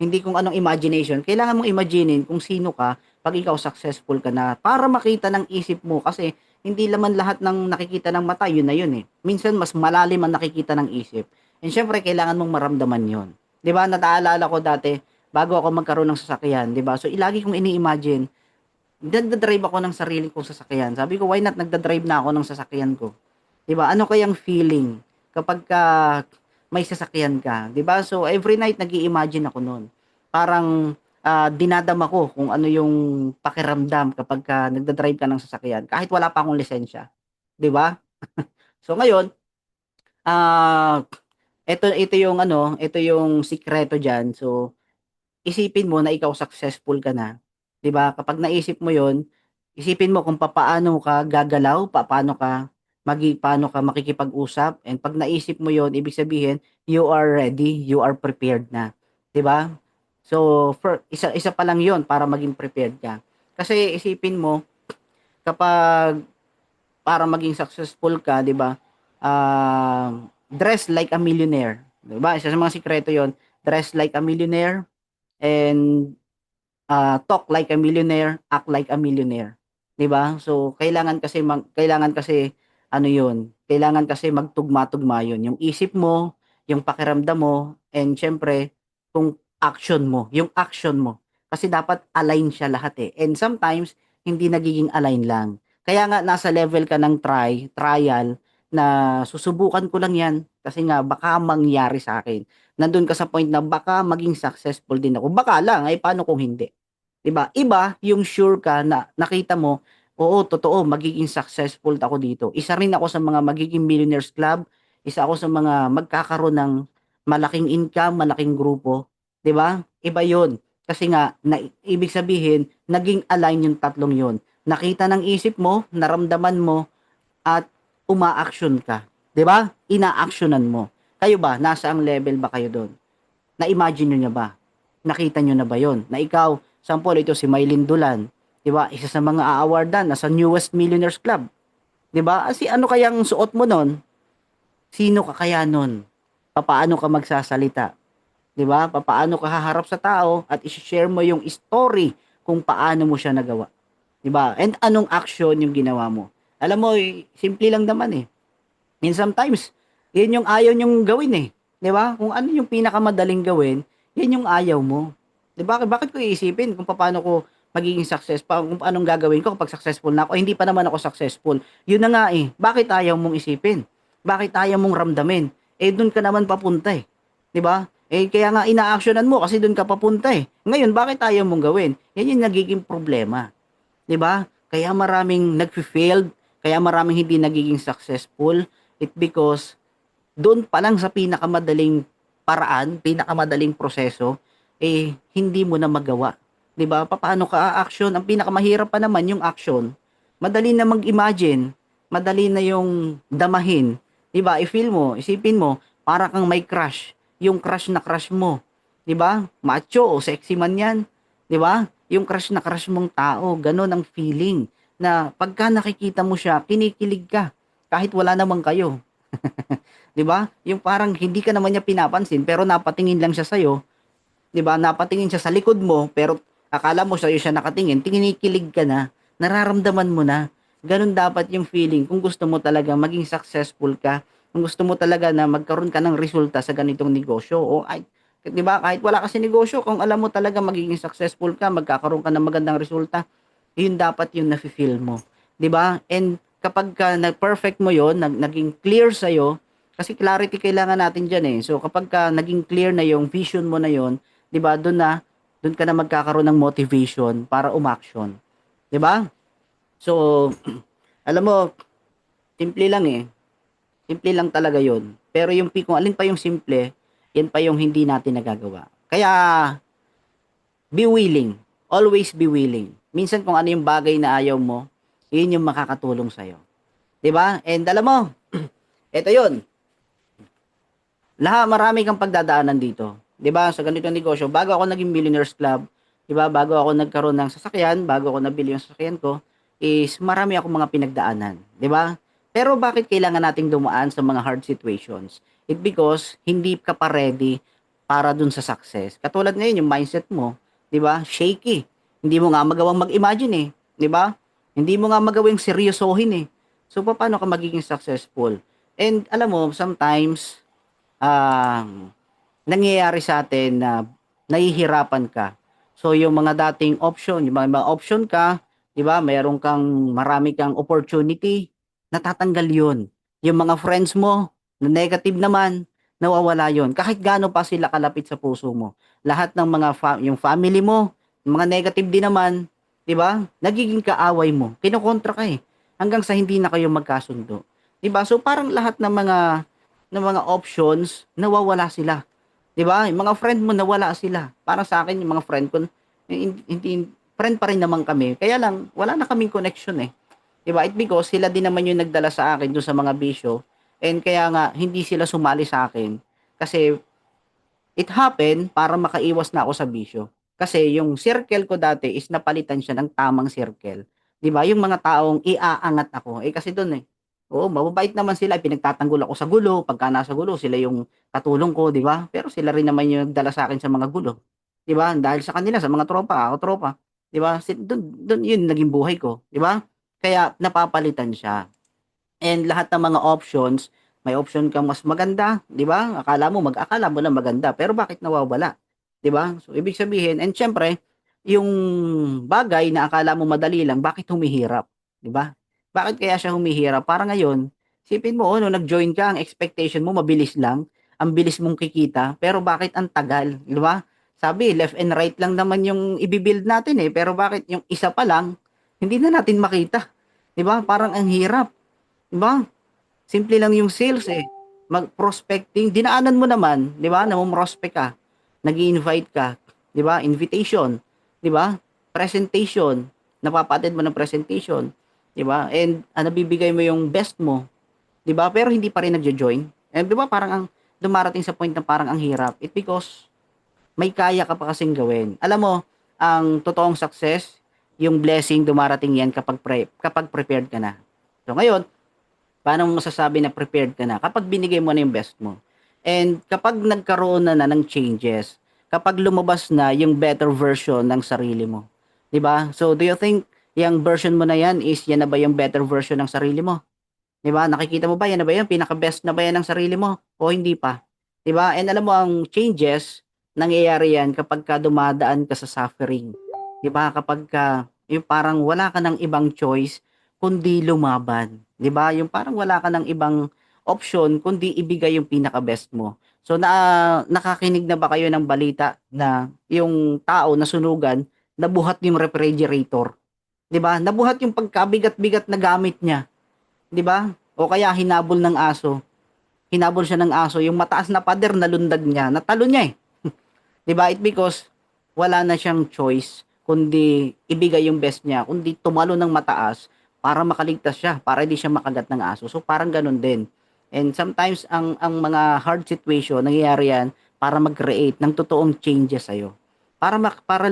C: Hindi kung anong imagination, kailangan mong imaginein kung sino ka pag ikaw successful ka na para makita ng isip mo kasi hindi naman lahat ng nakikita ng mata yun na yun eh. Minsan mas malalim ang nakikita ng isip. And syempre kailangan mong maramdaman yon. 'Di ba? Nataalala ko dati bago ako magkaroon ng sasakyan, 'di ba? So ilagi kong ini-imagine nagda-drive ako ng sarili kong sasakyan. Sabi ko, why not nagda-drive na ako ng sasakyan ko? 'Di ba? Ano kayang feeling kapagka may sasakyan ka, 'di ba? So every night nag-iimagine ako no'n. Parang dinadama ko kung ano yung pakiramdam kapagka nagda-drive ka ng sasakyan kahit wala pa akong lisensya, 'di ba? So ngayon, ah, ito yung ano, ito yung sikreto diyan. So isipin mo na ikaw successful ka na, 'di ba? Kapag naisip mo 'yon, isipin mo kung papaano ka gagalaw, paano ka makikipag-usap, and 'pag naisip mo 'yon, ibig sabihin you are ready, you are prepared na, 'di ba? So, isa isa pa lang 'yon para maging prepared ka. Kasi isipin mo kapag para maging successful ka, 'di ba? Dress like a millionaire, 'di ba? Isa sa mga sikreto 'yon, dress like a millionaire and talk like a millionaire, act like a millionaire, 'di ba? So kailangan kasi ano 'yun, kailangan kasi magtugma-tugma 'yun, yung isip mo, yung pakiramdam mo, and siyempre kung yung action mo. Kasi dapat align siya lahat, eh. And sometimes hindi nagiging align lang. Kaya nga nasa level ka ng trial na susubukan ko lang 'yan kasi nga baka mangyari sa akin. Nandun ka sa point na baka maging successful din ako. Baka lang, ay paano kung hindi? 'Di ba? Iba yung sure ka na nakita mo, oo, totoo magiging successful ako dito. Isa rin ako sa mga magiging millionaires club, isa ako sa mga magkakaroon ng malaking income, malaking grupo, 'di ba? Iba 'yun. Kasi nga ibig sabihin naging align yung tatlong 'yon. Nakita ng isip mo, naramdaman mo at umaaksyon ka, 'di ba? Inaaksyonan mo. Kayo ba, nasa ang level ba kayo do'n? Na-imagine niyo na ba? Nakita niyo na ba 'yon? Na ikaw, sample ito si Mylene Dulan, 'di ba? Isa sa mga a-awardan, nasa newest Millionaires Club, 'di ba? Kasi ano kayang suot mo nun? Sino ka kaya nun? Papaano ka magsasalita, 'di ba? Papaano ka haharap sa tao at i-share mo yung story kung paano mo siya nagawa, 'di ba? And anong action yung ginawa mo? Alam mo, simple lang naman eh. And sometimes, yun yung ayaw niyong gawin eh. 'Di ba? Kung ano yung pinakamadaling gawin, yan yung ayaw mo. 'Di ba? Bakit ko iisipin kung paano ko magiging kung anong gagawin ko kapag successful na ako, hindi pa naman ako successful. Yun na nga eh. Bakit ayaw mong isipin? Bakit ayaw mong ramdamin? Eh doon ka naman papunta eh. 'Di ba? Eh kaya nga ina-actionan mo kasi doon ka papunta eh. Ngayon, bakit ayaw mong gawin? Yan yung nagiging problema. 'Di ba? Kaya maraming nagfi-failed, kaya maraming hindi nagiging successful, it because doon pa lang sa pinakamadaling paraan, pinakamadaling proseso, eh hindi mo na magawa. 'Di ba? Papaano ka a-action? Ang pinakamahirap pa naman yung action. Madali na mag-imagine, madali na yung damahin. 'Di ba? I-feel mo, isipin mo, para kang may crush. Yung crush na crush mo, 'di ba? Macho o sexy man 'yan, 'di ba? Yung crush na crush mong tao, gano'n ang feeling na pagka nakikita mo siya, kinikilig ka kahit wala namang kayo. 'Di ba? Yung parang hindi ka naman niya pinapansin pero napatingin lang siya sa'yo, 'di ba? Napatingin siya sa likod mo pero akala mo sa'yo siya nakatingin, kinikilig ka na, nararamdaman mo na. Gano'n dapat yung feeling kung gusto mo talaga maging successful ka, kung gusto mo talaga na magkaroon ka ng resulta sa ganitong negosyo o ay 'di ba, kahit wala ka sa negosyo, kung alam mo talaga magiging successful ka, magkakaroon ka ng magandang resulta, yun dapat yung nafi-feel mo, 'di ba? And kapagka na-perfect mo yon, naging clear sa'yo, kasi clarity kailangan natin diyan, eh. So kapagka naging clear na yung vision mo na yon, 'di ba, dun ka na magkakaroon ng motivation para umaksyon, 'di ba? So alam mo, simple lang, eh. Simple lang talaga 'yun. Pero yung kung alin pa yung simple, yan pa yung hindi natin nagagawa. Kaya be willing. Always be willing. Minsan kung ano yung bagay na ayaw mo, yun yung makakatulong sa'yo. 'Di ba? And alam mo, eto yun. Marami kang pagdadaanan dito. 'Di ba? Sa ganitong negosyo, bago ako naging Millionaires Club, 'di ba? Bago ako nagkaroon ng sasakyan, bago ako nabili yung sasakyan ko, is marami akong mga pinagdaanan, 'di ba? Pero bakit kailangan nating dumaan sa mga hard situations? It because hindi ka pa ready para dun sa success. Katulad ngayon yung mindset mo, 'di ba? Shaky. Hindi mo nga magawang mag-imagine eh, 'di ba? Hindi mo nga magawang seryosohin eh. So paano ka magiging successful? And alam mo, sometimes um, nangyayari sa atin na nahihirapan ka. So yung mga dating option, yung mga option ka, 'di ba? Marami kang opportunity, natatanggal 'yun. Yung mga friends mo na negative naman, nawawala 'yun. Kahit gaano pa sila kalapit sa puso mo. Lahat ng yung family mo, yung mga negative din naman, 'di ba? Nagiging kaaway mo. Kinokontra ka eh. Hanggang sa hindi na kayo magkasundo. 'Di ba? So parang lahat ng mga options nawawala sila. 'Di ba? Yung mga friend mo nawala sila. Para sa akin yung mga friend ko hindi friend pa rin naman kami. Kaya lang wala na kaming connection eh. 'Di ba? It because sila din naman yung nagdala sa akin doon sa mga bisyo and kaya nga hindi sila sumali sa akin kasi it happened para makaiwas na ako sa bisyo. Kasi yung circle ko dati is napalitan siya ng tamang circle. 'Di ba? Yung mga taong iaangat ako. Eh kasi doon eh. Oo, mababait naman sila. Pinagtatanggol ako sa gulo. Pagka nasa gulo, sila yung katulong ko, 'di ba? Pero sila rin naman yung nagdala sa akin sa mga gulo. 'Di ba? Dahil sa kanila, sa mga tropa, ako tropa. 'Di ba? Doon yun naging buhay ko, 'di ba? Kaya napapalitan siya. And lahat ng mga options, may option kang mas maganda, 'di ba? Akala mo lang maganda, pero bakit nawawala? 'Di ba? So ibig sabihin, and syempre, yung bagay na akala mo madali lang, bakit humihirap? 'Di ba? Bakit kaya siya humihirap? Para ngayon, isipin mo, nung nag-join ka, ang expectation mo mabilis lang, ang bilis mong kikita, pero bakit ang tagal? 'Di ba? Sabi, left and right lang naman yung ibibuild natin eh, pero bakit yung isa pa lang, hindi na natin makita? 'Di ba? Parang ang hirap. 'Di ba? Simple lang yung sales eh. Mag-prospecting, dinaanan mo naman, 'di ba? Namo-prospect ka. Nag-i-invite ka, 'di ba? Invitation, 'di ba? Presentation, napapa-attend mo ng presentation, 'di ba? And nabibigay mo yung best mo, 'di ba? Pero hindi pa rin nagjo-join. Eh, 'di ba? Parang ang dumarating sa point na parang ang hirap. It because may kaya ka pa kasing gawin. Alam mo, ang totoong success, yung blessing dumarating yan kapag prepared ka na. So ngayon, paano mo masasabi na prepared ka na? Kapag binigay mo na yung best mo. And kapag nagkaroon na ng changes, kapag lumabas na yung better version ng sarili mo. 'Di ba? So do you think yung version mo na yan is yan na ba yung better version ng sarili mo? 'Di ba? Nakikita mo ba yan na ba yung pinaka-best na ba yan ng sarili mo o hindi pa? 'Di ba? And alam mo ang changes nangyayari yan kapagka dumadaan ka sa suffering. 'Di ba? Kapagka yung parang wala ka ng ibang choice kundi lumaban. 'Di ba? Yung parang wala ka ng ibang option kundi ibigay yung pinaka-best mo. So nakakakinig na ba kayo ng balita na yung tao na sunugan nabuhat yung refrigerator? 'Di ba? Nabuhat yung pagkabigat-bigat na gamit niya. 'Di ba? O kaya hinabol ng aso. Hinabol siya ng aso, yung mataas na pader nalundag niya, natalo niya eh. 'Di ba? It because wala na siyang choice kundi ibigay yung best niya, kundi tumalo ng mataas para makaligtas siya, para hindi siya makagat ng aso. So parang ganun din. And sometimes ang mga hard situation nangyayari yan para mag-create ng totoong changes sa iyo. Para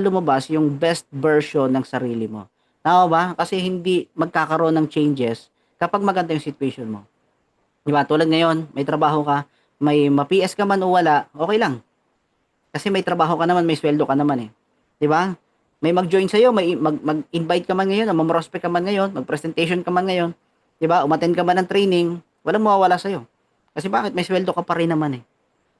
C: lumabas yung best version ng sarili mo. Tama ba? Kasi hindi magkakaroon ng changes kapag maganda yung situation mo. 'Di ba? Tulad ngayon, may trabaho ka, may ma-PS ka man o wala, okay lang. Kasi may trabaho ka naman, may sweldo ka naman eh. 'Di ba? May mag-join sa iyo, mag-invite ka man ngayon, mag-prospect ka man ngayon, mag-presentation ka man ngayon, 'di ba? Umattend ka man ng training, walang mawawala sa iyo. Kasi bakit may sweldo ka pa rin naman eh.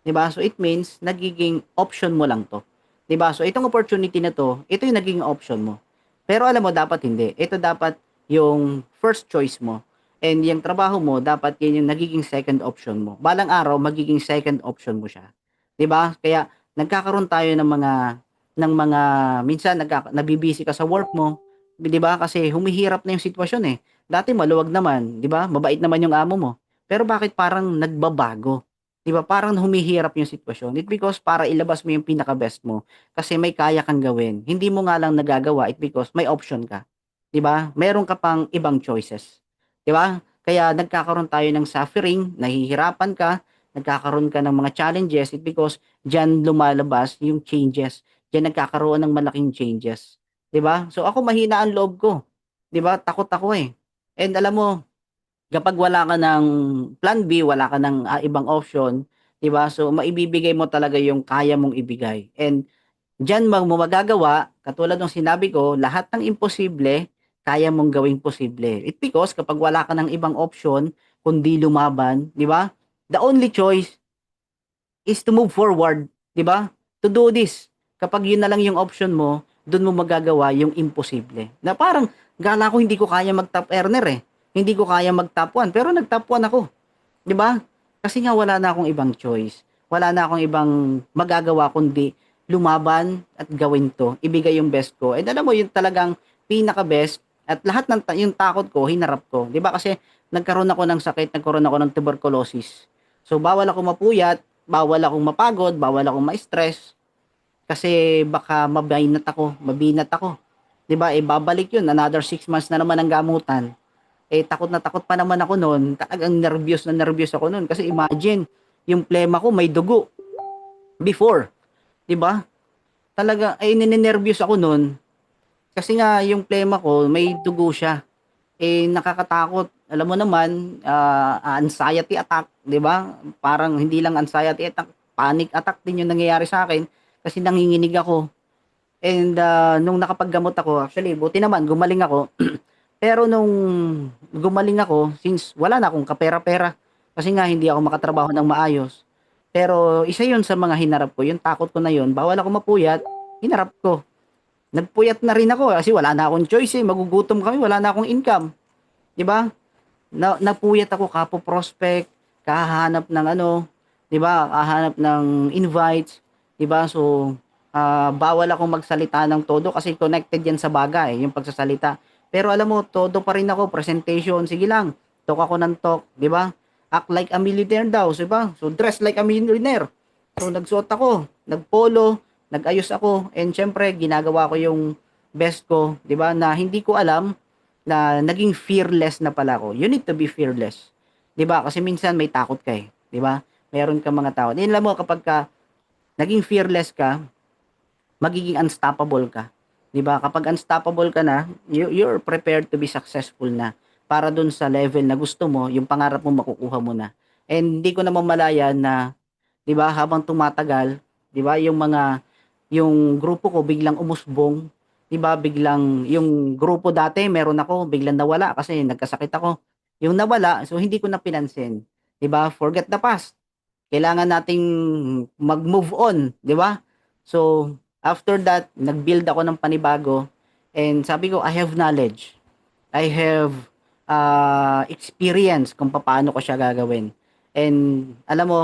C: 'Di ba? So it means nagiging option mo lang 'to. 'Di ba? So itong opportunity na 'to, ito yung naging option mo. Pero alam mo dapat hindi. Ito dapat yung first choice mo. And yung trabaho mo, dapat yan yung nagiging second option mo. Balang araw, magiging second option mo siya. 'Di ba? Kaya nagkakaroon tayo ng mga minsan nabibisi ka sa work mo, 'di ba? Kasi humihirap na yung sitwasyon eh. Dati maluwag naman, 'di ba? Mabait naman yung amo mo. Pero bakit parang nagbabago? 'Di ba? Parang humihirap yung sitwasyon. It because para ilabas mo yung pinaka-best mo kasi may kaya kang gawin. Hindi mo nga lang nagagawa it because may option ka. 'Di ba? Meron ka pang ibang choices. 'Di ba? Kaya nagkakaroon tayo ng suffering, nahihirapan ka, nagkakaroon ka ng mga challenges it because diyan lumalabas yung changes. Diyan nagkakaroon ng malaking changes. 'Di ba? So ako mahina ang loob ko. 'Di ba? Takot ako eh. And alam mo, kapag wala ka ng plan B, wala ka ng ibang option, 'di ba? So maibibigay mo talaga yung kaya mong ibigay. And diyan mo magagawa, katulad ng sinabi ko, lahat ng imposible, kaya mong gawing posible. It because kapag wala ka ng ibang option kundi lumaban, 'di ba? The only choice is to move forward, 'di ba? To do this. Kapag yun na lang yung option mo, dun mo magagawa yung imposible. Na parang gala ko hindi ko kaya mag-top earner eh. Hindi ko kaya mag-top 1 pero nag-top 1 ako, 'di ba? Kasi nga wala na akong ibang choice. Wala na akong ibang magagawa kundi lumaban at gawin 'to, ibigay yung best ko. And alam mo yung talagang pinaka-best at lahat ng yung takot ko hinarap ko, 'di ba? Kasi nagkaroon ako ng sakit, nagkaroon ako ng tuberculosis. So bawal ako mapuyat, bawal akong mapagod, bawal akong ma-stress kasi baka mabinat ako. 'Di ba? Eh babalik 'yun, another 6 months na naman ang gamutan. Eh takot na takot pa naman ako noon, talagang nervyos na nervyos ako noon kasi imagine, yung plema ko may dugo before, 'di ba? Talaga ay ninenervyos ako noon kasi nga yung plema ko may dugo siya. Eh nakakatakot. Alam mo naman, anxiety attack, 'di ba? Parang hindi lang anxiety attack, panic attack din yung nangyayari sa akin kasi nanginginig ako. And nung nakapaggamot ako, actually buti naman gumaling ako. Pero nung gumaling ako, since wala na akong kapera-pera, kasi nga hindi ako makatrabaho ng maayos. Pero isa yun sa mga hinarap ko, yung takot ko na yun, bawal ako mapuyat, hinarap ko. Nagpuyat na rin ako kasi wala na akong choice eh, magugutom kami, wala na akong income. 'Di ba? Napuyat ako kapo prospect, kahanap ng ano, 'di ba? Kahanap ng invites, 'di ba? So, bawal akong magsalita ng todo kasi connected 'yan sa bagay, yung pagsasalita. Pero alam mo, todo pa rin ako, presentation, sige lang. Talk ako ng talk, 'di ba? Act like a millionaire daw, 'di ba? So, dress like a millionaire. So, nagsuot ako, nagpolo, nag-ayos ako, and syempre, ginagawa ko yung best ko, 'di ba? Na hindi ko alam na naging fearless na pala ako. You need to be fearless. 'Di ba? Kasi minsan may takot ka eh, 'di ba? Meron kang mga takot. Yun alam mo kapag ka naging fearless ka, magiging unstoppable ka. 'Di ba? Kapag unstoppable ka na, you're prepared to be successful na para dun sa level na gusto mo, yung pangarap mo makukuha mo na. And hindi ko na mamalayan na 'di ba, habang tumatagal, 'di ba, yung grupo ko biglang umusbong, 'di ba, biglang yung grupo dati meron ako, biglang nawala kasi nagkasakit ako. Yung nawala, so hindi ko na pinansin, 'di ba? Forget the past. Kailangan nating mag-move on, 'di ba? So, after that, nag-build ako ng panibago and sabi ko, I have knowledge. I have experience kung paano ko siya gagawin. And alam mo,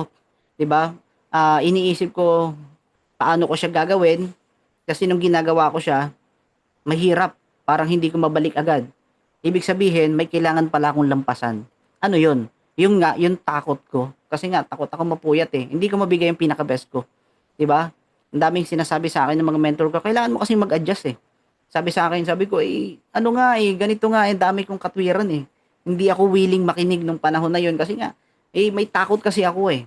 C: 'di ba? Iniisip ko paano ko siya gagawin kasi nung ginagawa ko siya, mahirap. Parang hindi ko mabalik agad. Ibig sabihin, may kailangan pala akong lampasan. Ano 'yun? Yung nga, yung takot ko. Kasi nga takot ako mapuyat eh. Hindi ko mabigay yung pinaka-best ko, 'di ba? Ang daming sinasabi sa akin ng mga mentor ko, kailangan mo kasi mag-adjust eh. Sabi sa akin, sabi ko, eh, ano nga eh, ganito nga eh, dami kong katwiran eh. Hindi ako willing makinig nung panahon na yun kasi nga, eh, may takot kasi ako eh.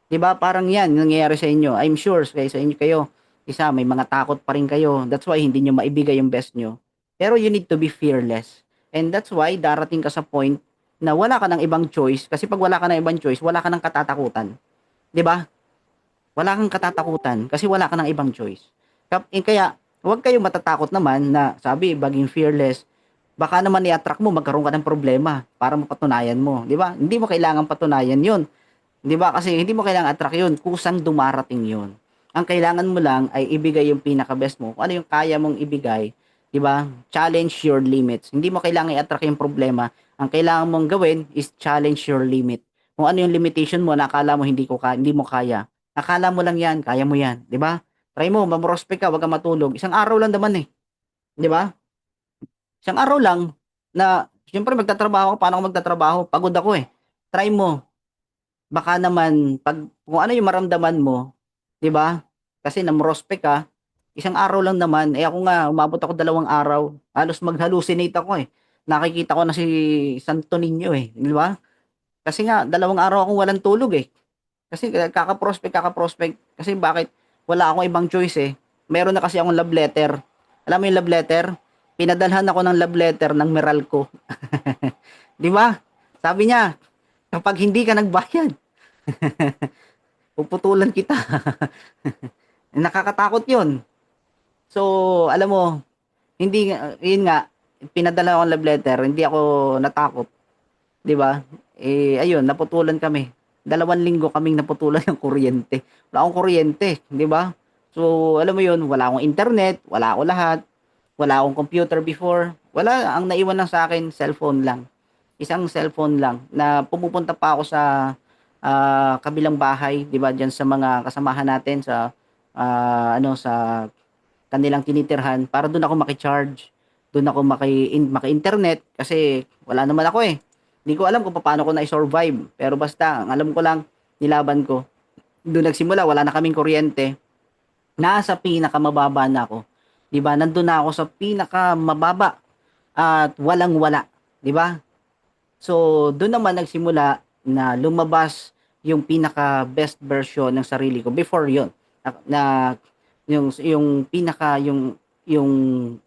C: 'Di ba? Parang yan, nangyayari sa inyo. I'm sure sa inyo kayo, isa, may mga takot pa rin kayo. That's why hindi nyo maibigay yung best nyo. Pero you need to be fearless. And that's why darating ka sa point na wala ka ng ibang choice. Kasi pag wala ka ng ibang choice, wala ka ng katatakutan. 'Di ba? Wala kang katatakutan kasi wala ka ng ibang choice. Kaya, huwag kayong matatakot naman na sabi, maging fearless. Baka naman i-attract mo, magkaroon ka ng problema para mapatunayan mo. Di ba? Hindi mo kailangan patunayan yun. Di ba? Kasi hindi mo kailangan attract yun. Kusang dumarating yun. Ang kailangan mo lang ay ibigay yung pinaka-best mo. Kung ano yung kaya mong ibigay. Di ba? Challenge your limits. Hindi mo kailangan i-attract yung problema. Ang kailangan mong gawin is challenge your limit. Kung ano yung limitation mo, nakala mo hindi mo kaya. Akala mo lang 'yan, kaya mo 'yan, 'di ba? Try mo, mag-prospect ka, 'wag kang matulog. Isang araw lang naman eh, 'di ba? Isang araw lang na siyempre magtatrabaho ako, paano ako magtatrabaho? Pagod ako eh. Try mo. baka naman kung ano yung maramdaman mo, 'di ba? Kasi na-prospect ka, isang araw lang naman, eh ako nga umabot ako 2 araw, halos mag-hallucinate ako eh. Nakikita ko na si Santo Niño eh, 'di ba? Kasi nga 2 araw akong walang tulog eh. Kasi kaka-prospect. Kasi bakit? Wala akong ibang choice eh. Meron na kasi akong love letter. Alam mo yung love letter? Pinadalhan ako ng love letter ng Meralco. 'Di ba? Sabi niya, kapag hindi ka nagbayad, puputulan kita. Nakakatakot 'yun. So, alam mo, hindi yun nga, pinadala ako ng love letter, hindi ako natakot, 'di ba? Eh ayun, naputulan kami. 2 linggo kaming naputulan ng kuryente. Wala akong kuryente, 'di ba? So, alam mo yun, wala akong internet, wala ako lahat, wala akong computer before. Wala, ang naiwan lang sa akin, cellphone lang. Isang cellphone lang na pumupunta pa ako sa kabilang bahay, 'di ba? Diyan sa mga kasamahan natin sa ano sa kanilang tinitirhan para doon ako maki-charge, doon ako maki-internet kasi wala naman ako eh. Hindi ko alam kung paano ko na-survive, pero basta ang alam ko lang nilaban ko. Doon nagsimula, wala na kaming kuryente. Nasa pinakamababa na ako. 'Di ba? Nandun na ako sa pinakamababa at walang-wala, 'di ba? So, doon naman nagsimula na lumabas yung pinaka best version ng sarili ko before yon na yung pinaka yung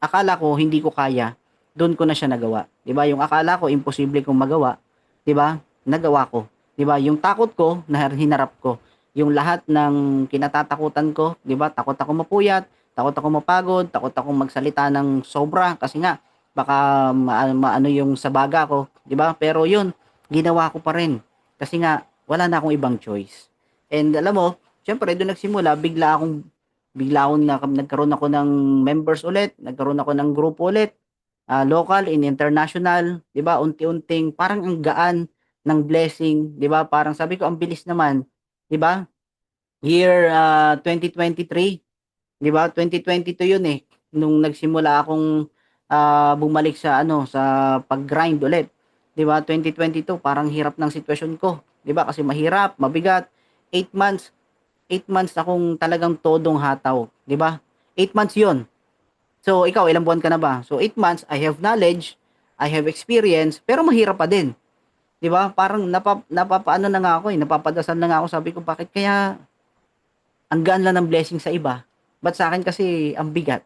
C: akala ko hindi ko kaya, doon ko na siya nagawa. 'Di ba? Yung akala ko imposible kong magawa, 'di ba? Nagawa ko. 'Di ba? Yung takot ko na hinarap ko. Yung lahat ng kinatatakutan ko, 'di ba? Takot ako mapuyat, takot ako mapagod, takot ako magsalita ng sobra kasi nga baka maano yung sa baga ko, 'di ba? Pero 'yun, ginawa ko pa rin kasi nga wala na akong ibang choice. And alam mo, syempre doon nagsimula, bigla akong nagkaroon ako ng members ulit, nagkaroon ako ng grupo ulit, local and international, 'di ba? Unti-unting parang ang gaan ng blessing, 'di ba? Parang sabi ko ang bilis naman, 'di ba? Year 2023, 'di ba? 2022 'yun eh nung nagsimula akong bumalik sa ano sa pag-grind ulit. 'Di ba? 2022 parang hirap ng sitwasyon ko, 'di ba? Kasi mahirap, mabigat. 8 months, 8 months akong talagang todong hataw, 'di ba? 8 months 'yun. So ikaw ilang buwan ka na ba? So 8 months I have knowledge, I have experience, pero mahirap pa din. 'Di ba? Parang napapaano na nga ako eh, napapadasal na nga ako, sabi ko bakit kaya ang gaan lang ng blessing sa iba, ba't sa akin kasi ang bigat?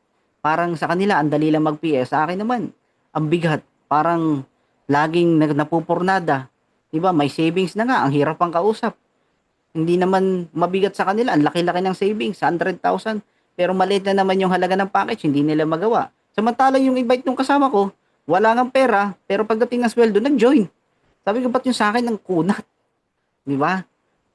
C: Parang sa kanila ang dali lang mag-PS, sa akin naman ang bigat. Parang laging napupurnada. 'Di ba? May savings na nga, ang hirap pang kausap. Hindi naman mabigat sa kanila, ang laki-laki ng savings, 100,000. Pero maliit na naman yung halaga ng package, hindi nila magawa. Samantalang yung invite nung kasama ko, wala ngang pera, pero pagdating ng sweldo, nag-join. Sabi ko, ba't yung sa akin ng kunat? Di ba?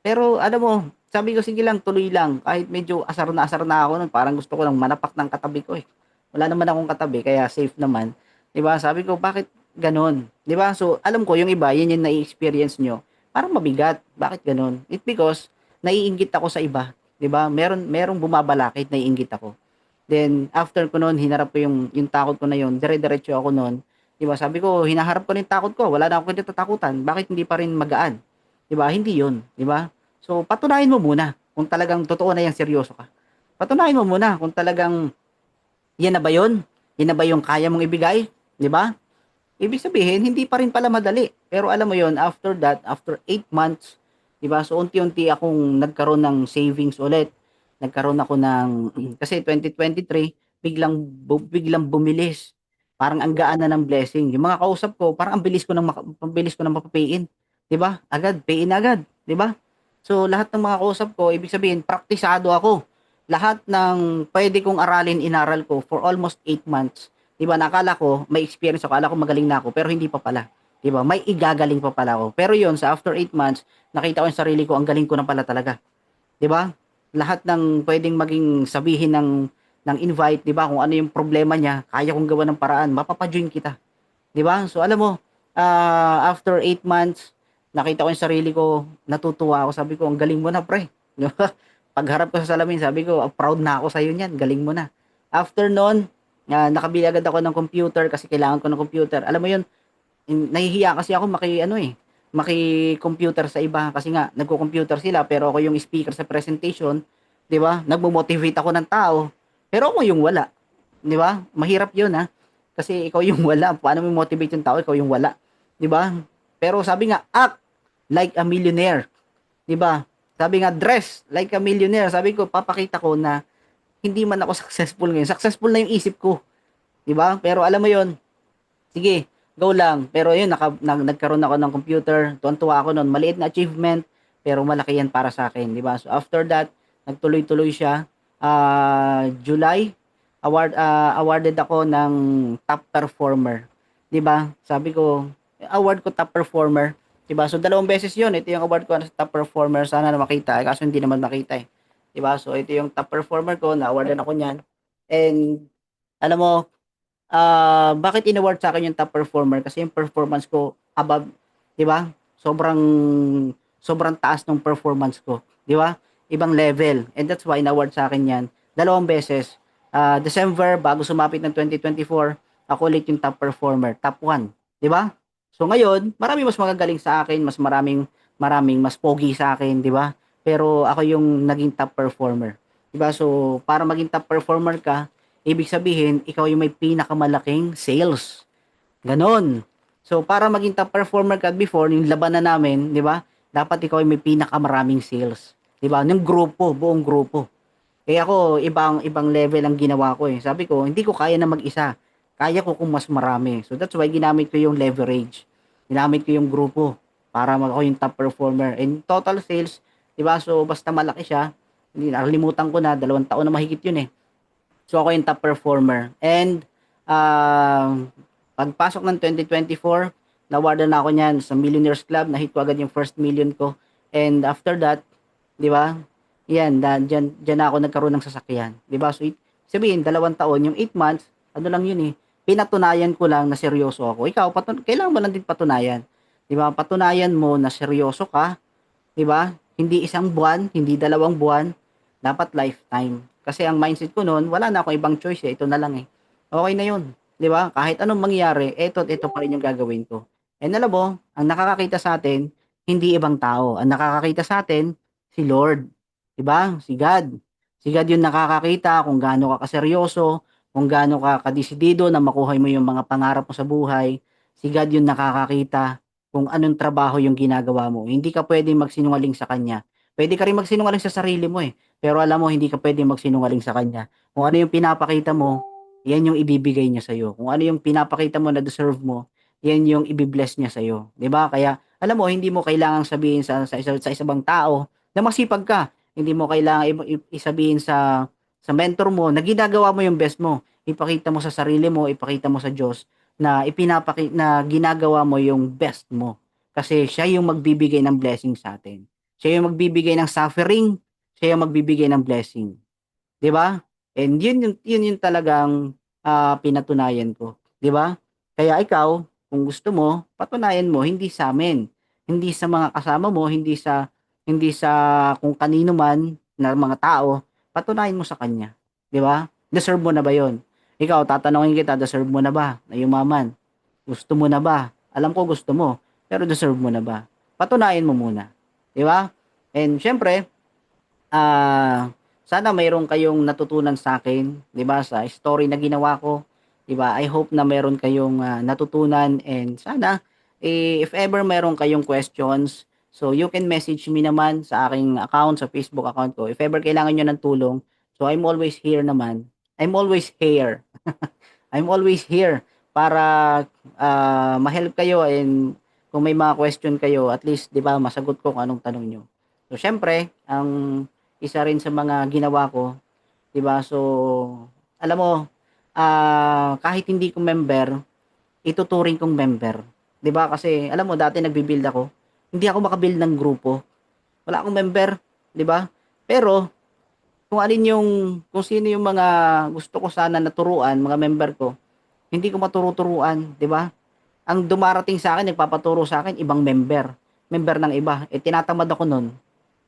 C: Pero alam mo, sabi ko, sige lang, tuloy lang. Kahit medyo asar na ako nun, parang gusto ko lang manapak ng katabi ko eh. Wala naman akong katabi, kaya safe naman. 'Di ba? Sabi ko, bakit gano'n? 'Di ba? So, alam ko yung iba, yun yung nai-experience nyo. Parang mabigat. Bakit gano'n? It because naiinggit ako sa iba. 'Di ba? Merong bumabalakid, naiinggit ako. Then, after ko no'n, hinarap ko yung takot ko na yun. Dire-diretso ako no'n. 'Di ba? Sabi ko, hinaharap ko na yung takot ko. Wala na akong kinatatakutan. Bakit hindi pa rin magaan? 'Di ba? Hindi yun. 'Di ba? So, patunayan mo muna kung talagang totoo na yung seryoso ka. Patunayan mo muna kung talagang yan na ba yun? Yan na ba yung kaya mong ibigay? 'Di ba? Ibig sabihin, hindi pa rin pala madali. Pero alam mo yon, after that, after 8 months, 'di ba? So unti-unti akong nagkaroon ng savings ulit. Nagkaroon ako ng kasi 2023 biglang bumilis. Parang ang gaan na ng blessing. Yung mga kausap ko, parang ang bilis ko ng mapapay-in. 'Di ba? Agad, pay in agad, 'di ba? So lahat ng mga kausap ko, ibig sabihin, praktisado ako. Lahat ng pwede kong aralin, inaral ko for almost 8 months. 'Di ba? Nakala ko may experience ako, akala ko magaling na ako, pero hindi pa pala. 'Di ba? May igagaling pa pala ako. Pero 'yon sa after 8 months, nakita ko yung sarili ko, ang galing ko na pala talaga. 'Di ba? Lahat ng pwedeng maging sabihin ng invite, 'di ba? Kung ano yung problema niya, kaya kong gawa ng paraan, mapapa-join kita. 'Di ba? So alam mo, after 8 months, nakita ko yung sarili ko, natutuwa ako. Sabi ko, ang galing mo na, pre. 'Di ba? Pagharap ko sa salamin, sabi ko, proud na ako sa iyo niyan. Galing mo na. After noon, nakabili agad ako ng computer kasi kailangan ko ng computer. Alam mo 'yun, nahihiya kasi ako ano eh. maki-computer sa iba kasi nga nagko-computer sila pero ako yung speaker sa presentation, 'di ba? Nagmo-motivate ako ng tao, pero ako yung wala, 'di ba? Mahirap 'yun ha. Kasi ikaw yung wala, paano mo motivate yung tao, ikaw yung wala, 'di ba? Pero sabi nga, act like a millionaire, 'di ba? Sabi nga, dress like a millionaire. Sabi ko, papakita ko na hindi man ako successful ngayon. Successful na yung isip ko, 'di ba? Pero alam mo 'yon, sige, go lang. Pero yun, nagkaroon ako ng computer. Tuwan-tuwa ako noon. Maliit na achievement, pero malaki yan para sa akin, di ba? So after that, nagtuloy-tuloy siya. July, awarded ako ng top performer. Di ba? Sabi ko, award ko top performer. Di ba? So dalawang beses yun. Ito yung award ko sa top performer. Sana na makita. Kaso hindi naman makita eh. Di ba? So ito yung top performer ko. Na-awardan ako niyan. And alam mo, bakit inaward sa akin yung top performer? Kasi yung performance ko above, 'di ba? Sobrang sobrang taas ng performance ko, 'di ba? Ibang level. And that's why inaward sa akin 'yan. Dalawang beses. December bago sumapit ng 2024, ako ulit yung top performer, top 1, 'di ba? So ngayon, marami mas magagaling sa akin, mas maraming mas pogi sa akin, 'di ba? Pero ako yung naging top performer. 'Di ba? So para maging top performer ka, ibig sabihin, ikaw yung may pinakamalaking sales. Ganon. So, para maging top performer ka before, yung labanan namin, di ba? Dapat ikaw yung may pinakamaraming sales. Di ba? Ng grupo, buong grupo. Eh ako, ibang level ang ginawa ko eh. Sabi ko, hindi ko kaya na mag-isa. Kaya ko kung mas marami. So, that's why ginamit ko yung leverage. Ginamit ko yung grupo para ako yung top performer. And total sales, di ba? So, basta malaki siya, hindi nakalimutan ko na, 2 taon na mahigit yun eh. So ako yung top performer. And pagpasok ng 2024, na-awardan na ako niyan sa Millionaires Club, na-hit ko agad yung first million ko. And after that, 'di ba? Yan, diyan na ako nagkaroon ng sasakyan, 'di ba? So sabihin 2 taon, yung 8 months, ano lang yun eh. Pinatunayan ko lang na seryoso ako. Ikaw, kailangan mo lang din patunayan. 'Di ba? Patunayan mo na seryoso ka, 'di ba? Hindi 1 buwan, hindi 2 buwan, dapat lifetime. Kasi ang mindset ko noon, wala na akong ibang choice eh, ito na lang eh. Okay na 'yun, 'di ba? Kahit anong mangyari, ito pa rin yung gagawin ko. And alam mo, ang nakakakita sa atin, hindi ibang tao. Ang nakakakita sa atin, si Lord. 'Di ba? Si God. Si God yung nakakakita kung gaano ka kaseryoso, kung gaano ka kadesidido na makuha mo yung mga pangarap mo sa buhay. Si God yung nakakakita kung anong trabaho yung ginagawa mo. Hindi ka pwedeng magsinungaling sa kanya. Pwede ka rin magsinungaling sa sarili mo eh. Pero alam mo, hindi ka pwedeng magsinungaling sa kanya. Kung ano yung pinapakita mo, yan yung ibibigay niya sa'yo. Kung ano yung pinapakita mo na deserve mo, yan yung ibibless niya sa'yo. 'Di ba? Kaya, alam mo, hindi mo kailangang sabihin sa isang tao na masipag ka. Hindi mo kailangan isabihin sa mentor mo na ginagawa mo yung best mo. Ipakita mo sa sarili mo, ipakita mo sa Diyos na na ginagawa mo yung best mo. Kasi siya yung magbibigay ng blessing sa atin. Siya yung magbibigay ng suffering, siya yung magbibigay ng blessing. 'Di ba? And yun yung talagang pinatunayan ko, 'di ba? Kaya ikaw, kung gusto mo, patunayan mo hindi sa amin, hindi sa mga kasama mo, hindi sa kung kanino man na mga tao, patunayan mo sa kanya, 'di ba? Deserve mo na ba 'yon? Ikaw, tatanungin kita, deserve mo na ba na yumaman? Gusto mo na ba? Alam ko gusto mo, pero deserve mo na ba? Patunayan mo muna, 'di ba? And syempre, sana mayroon kayong natutunan sa akin, 'di ba, sa story na ginawa ko, 'di ba? I hope na mayroon kayong natutunan, and sana if ever mayroon kayong questions, so you can message me naman sa aking account, sa Facebook account ko. If ever kailangan niyo ng tulong, so I'm always here naman. I'm always here. I'm always here para ma-help kayo, and kung may mga question kayo, at least 'di ba, masagot ko kung anong tanong niyo. So syempre, ang isa rin sa mga ginawa ko, 'di ba? So, alam mo, kahit hindi ko member, ituturing kong member. 'Di ba? Kasi alam mo dati nagbi-build ako, hindi ako maka-build ng grupo. Wala akong member, 'di ba? Pero kung sino yung mga gusto ko sana naturuan, mga member ko, hindi ko maturo-turuan, 'di ba? Ang dumarating sa akin, nagpapaturo sa akin ibang member ng iba. Eh tinatamad ako noon.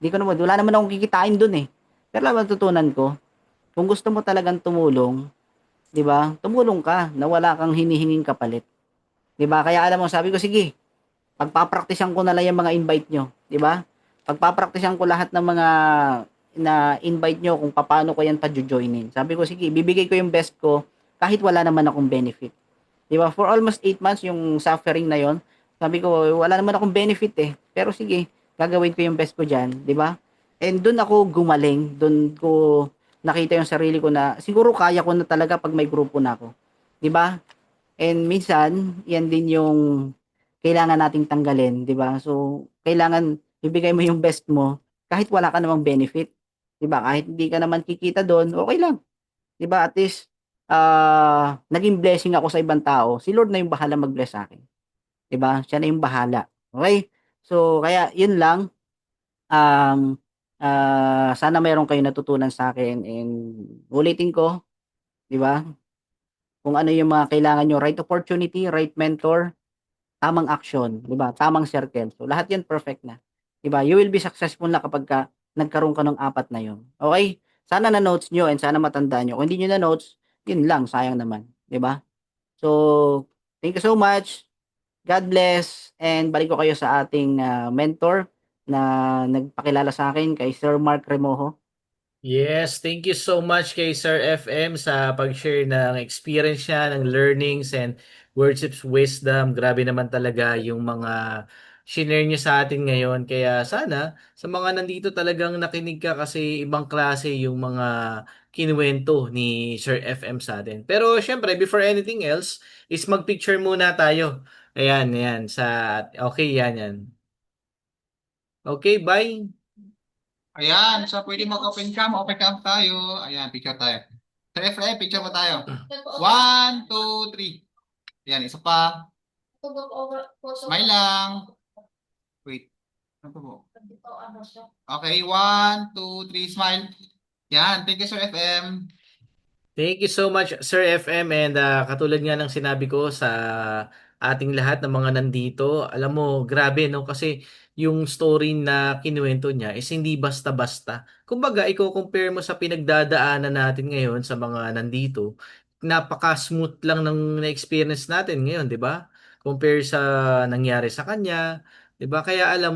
C: Hindi ko naman, wala naman akong kikitain dun eh. Pero alam mo, natutunan ko, kung gusto mo talagang tumulong, 'di ba? Tumulong ka na wala kang hinihinging kapalit. 'Di ba? Kaya alam mo, sabi ko, sige, Pagpapraktisan ko na lang yung mga invite nyo, di ba? Pagpapraktisan ko lahat ng mga na invite nyo kung paano ko yan pa-joinin. Sabi ko, sige, bibigay ko yung best ko kahit wala naman akong benefit. Di ba? For almost 8 months, yung suffering na yon, sabi ko, wala naman akong benefit eh. Pero sige, gagawin ko yung best ko dyan, di ba? And doon ako gumaling, doon ko nakita yung sarili ko na siguro kaya ko na talaga pag may grupo na ako. Di ba? And minsan, yan din yung kailangan nating tanggalin, 'di ba? So, kailangan ibigay mo yung best mo kahit wala ka namang benefit, 'di ba? Kahit hindi ka naman kikita doon, okay lang, 'di ba? At least naging blessing ako sa ibang tao. Si Lord na yung bahala mag-bless sa akin, 'di ba? Siya na yung bahala. Okay? So, kaya yun lang. Um, sana mayroon kayong natutunan sa akin and ulitin ko, 'di ba? Kung ano yung mga kailangan nyo, right opportunity, right mentor, tamang action, 'di ba? Tamang circle. So lahat 'yan perfect na. 'Di ba? You will be successful na kapag nagkaroon ka ng apat na 'yon. Okay? Sana na notes nyo and sana matandaan nyo. Kung hindi nyo na notes, yun lang, sayang naman, 'di ba? So, thank you so much. God bless and balik ko kayo sa ating mentor na nagpakilala sa akin kay Sir Mark Remojo.
A: Yes, thank you so much kay Sir FM sa pag-share ng experience niya, ng learnings and words of wisdom. Grabe naman talaga yung mga shinare niya sa atin ngayon. Kaya sana sa mga nandito talagang nakinig ka kasi ibang klase yung mga kinuwento ni Sir FM sa atin. Pero syempre, before anything else, is mag-picture muna tayo. Ayan, ayan. Okay, yan, yan. Okay, bye.
D: Ayan, so pwede open cam tayo. Ayan, picture tayo. Sa FF, picture mo tayo. 1, 2, 3. Ayan, isa pa. Smile lang. Wait. Ano to po? Okay, 1, 2, 3, smile. Yan, thank you Sir FM.
A: Thank you so much, Sir FM. And katulad nga ng sinabi ko sa ating lahat ng mga nandito, alam mo, grabe, no? Kasi yung story na kinuwento niya is hindi basta-basta. Kumbaga, i-compare mo sa pinagdadaanan natin ngayon sa mga nandito, napaka-smooth lang ng na-experience natin ngayon, di ba? Compare sa nangyari sa kanya, di ba? Kaya alam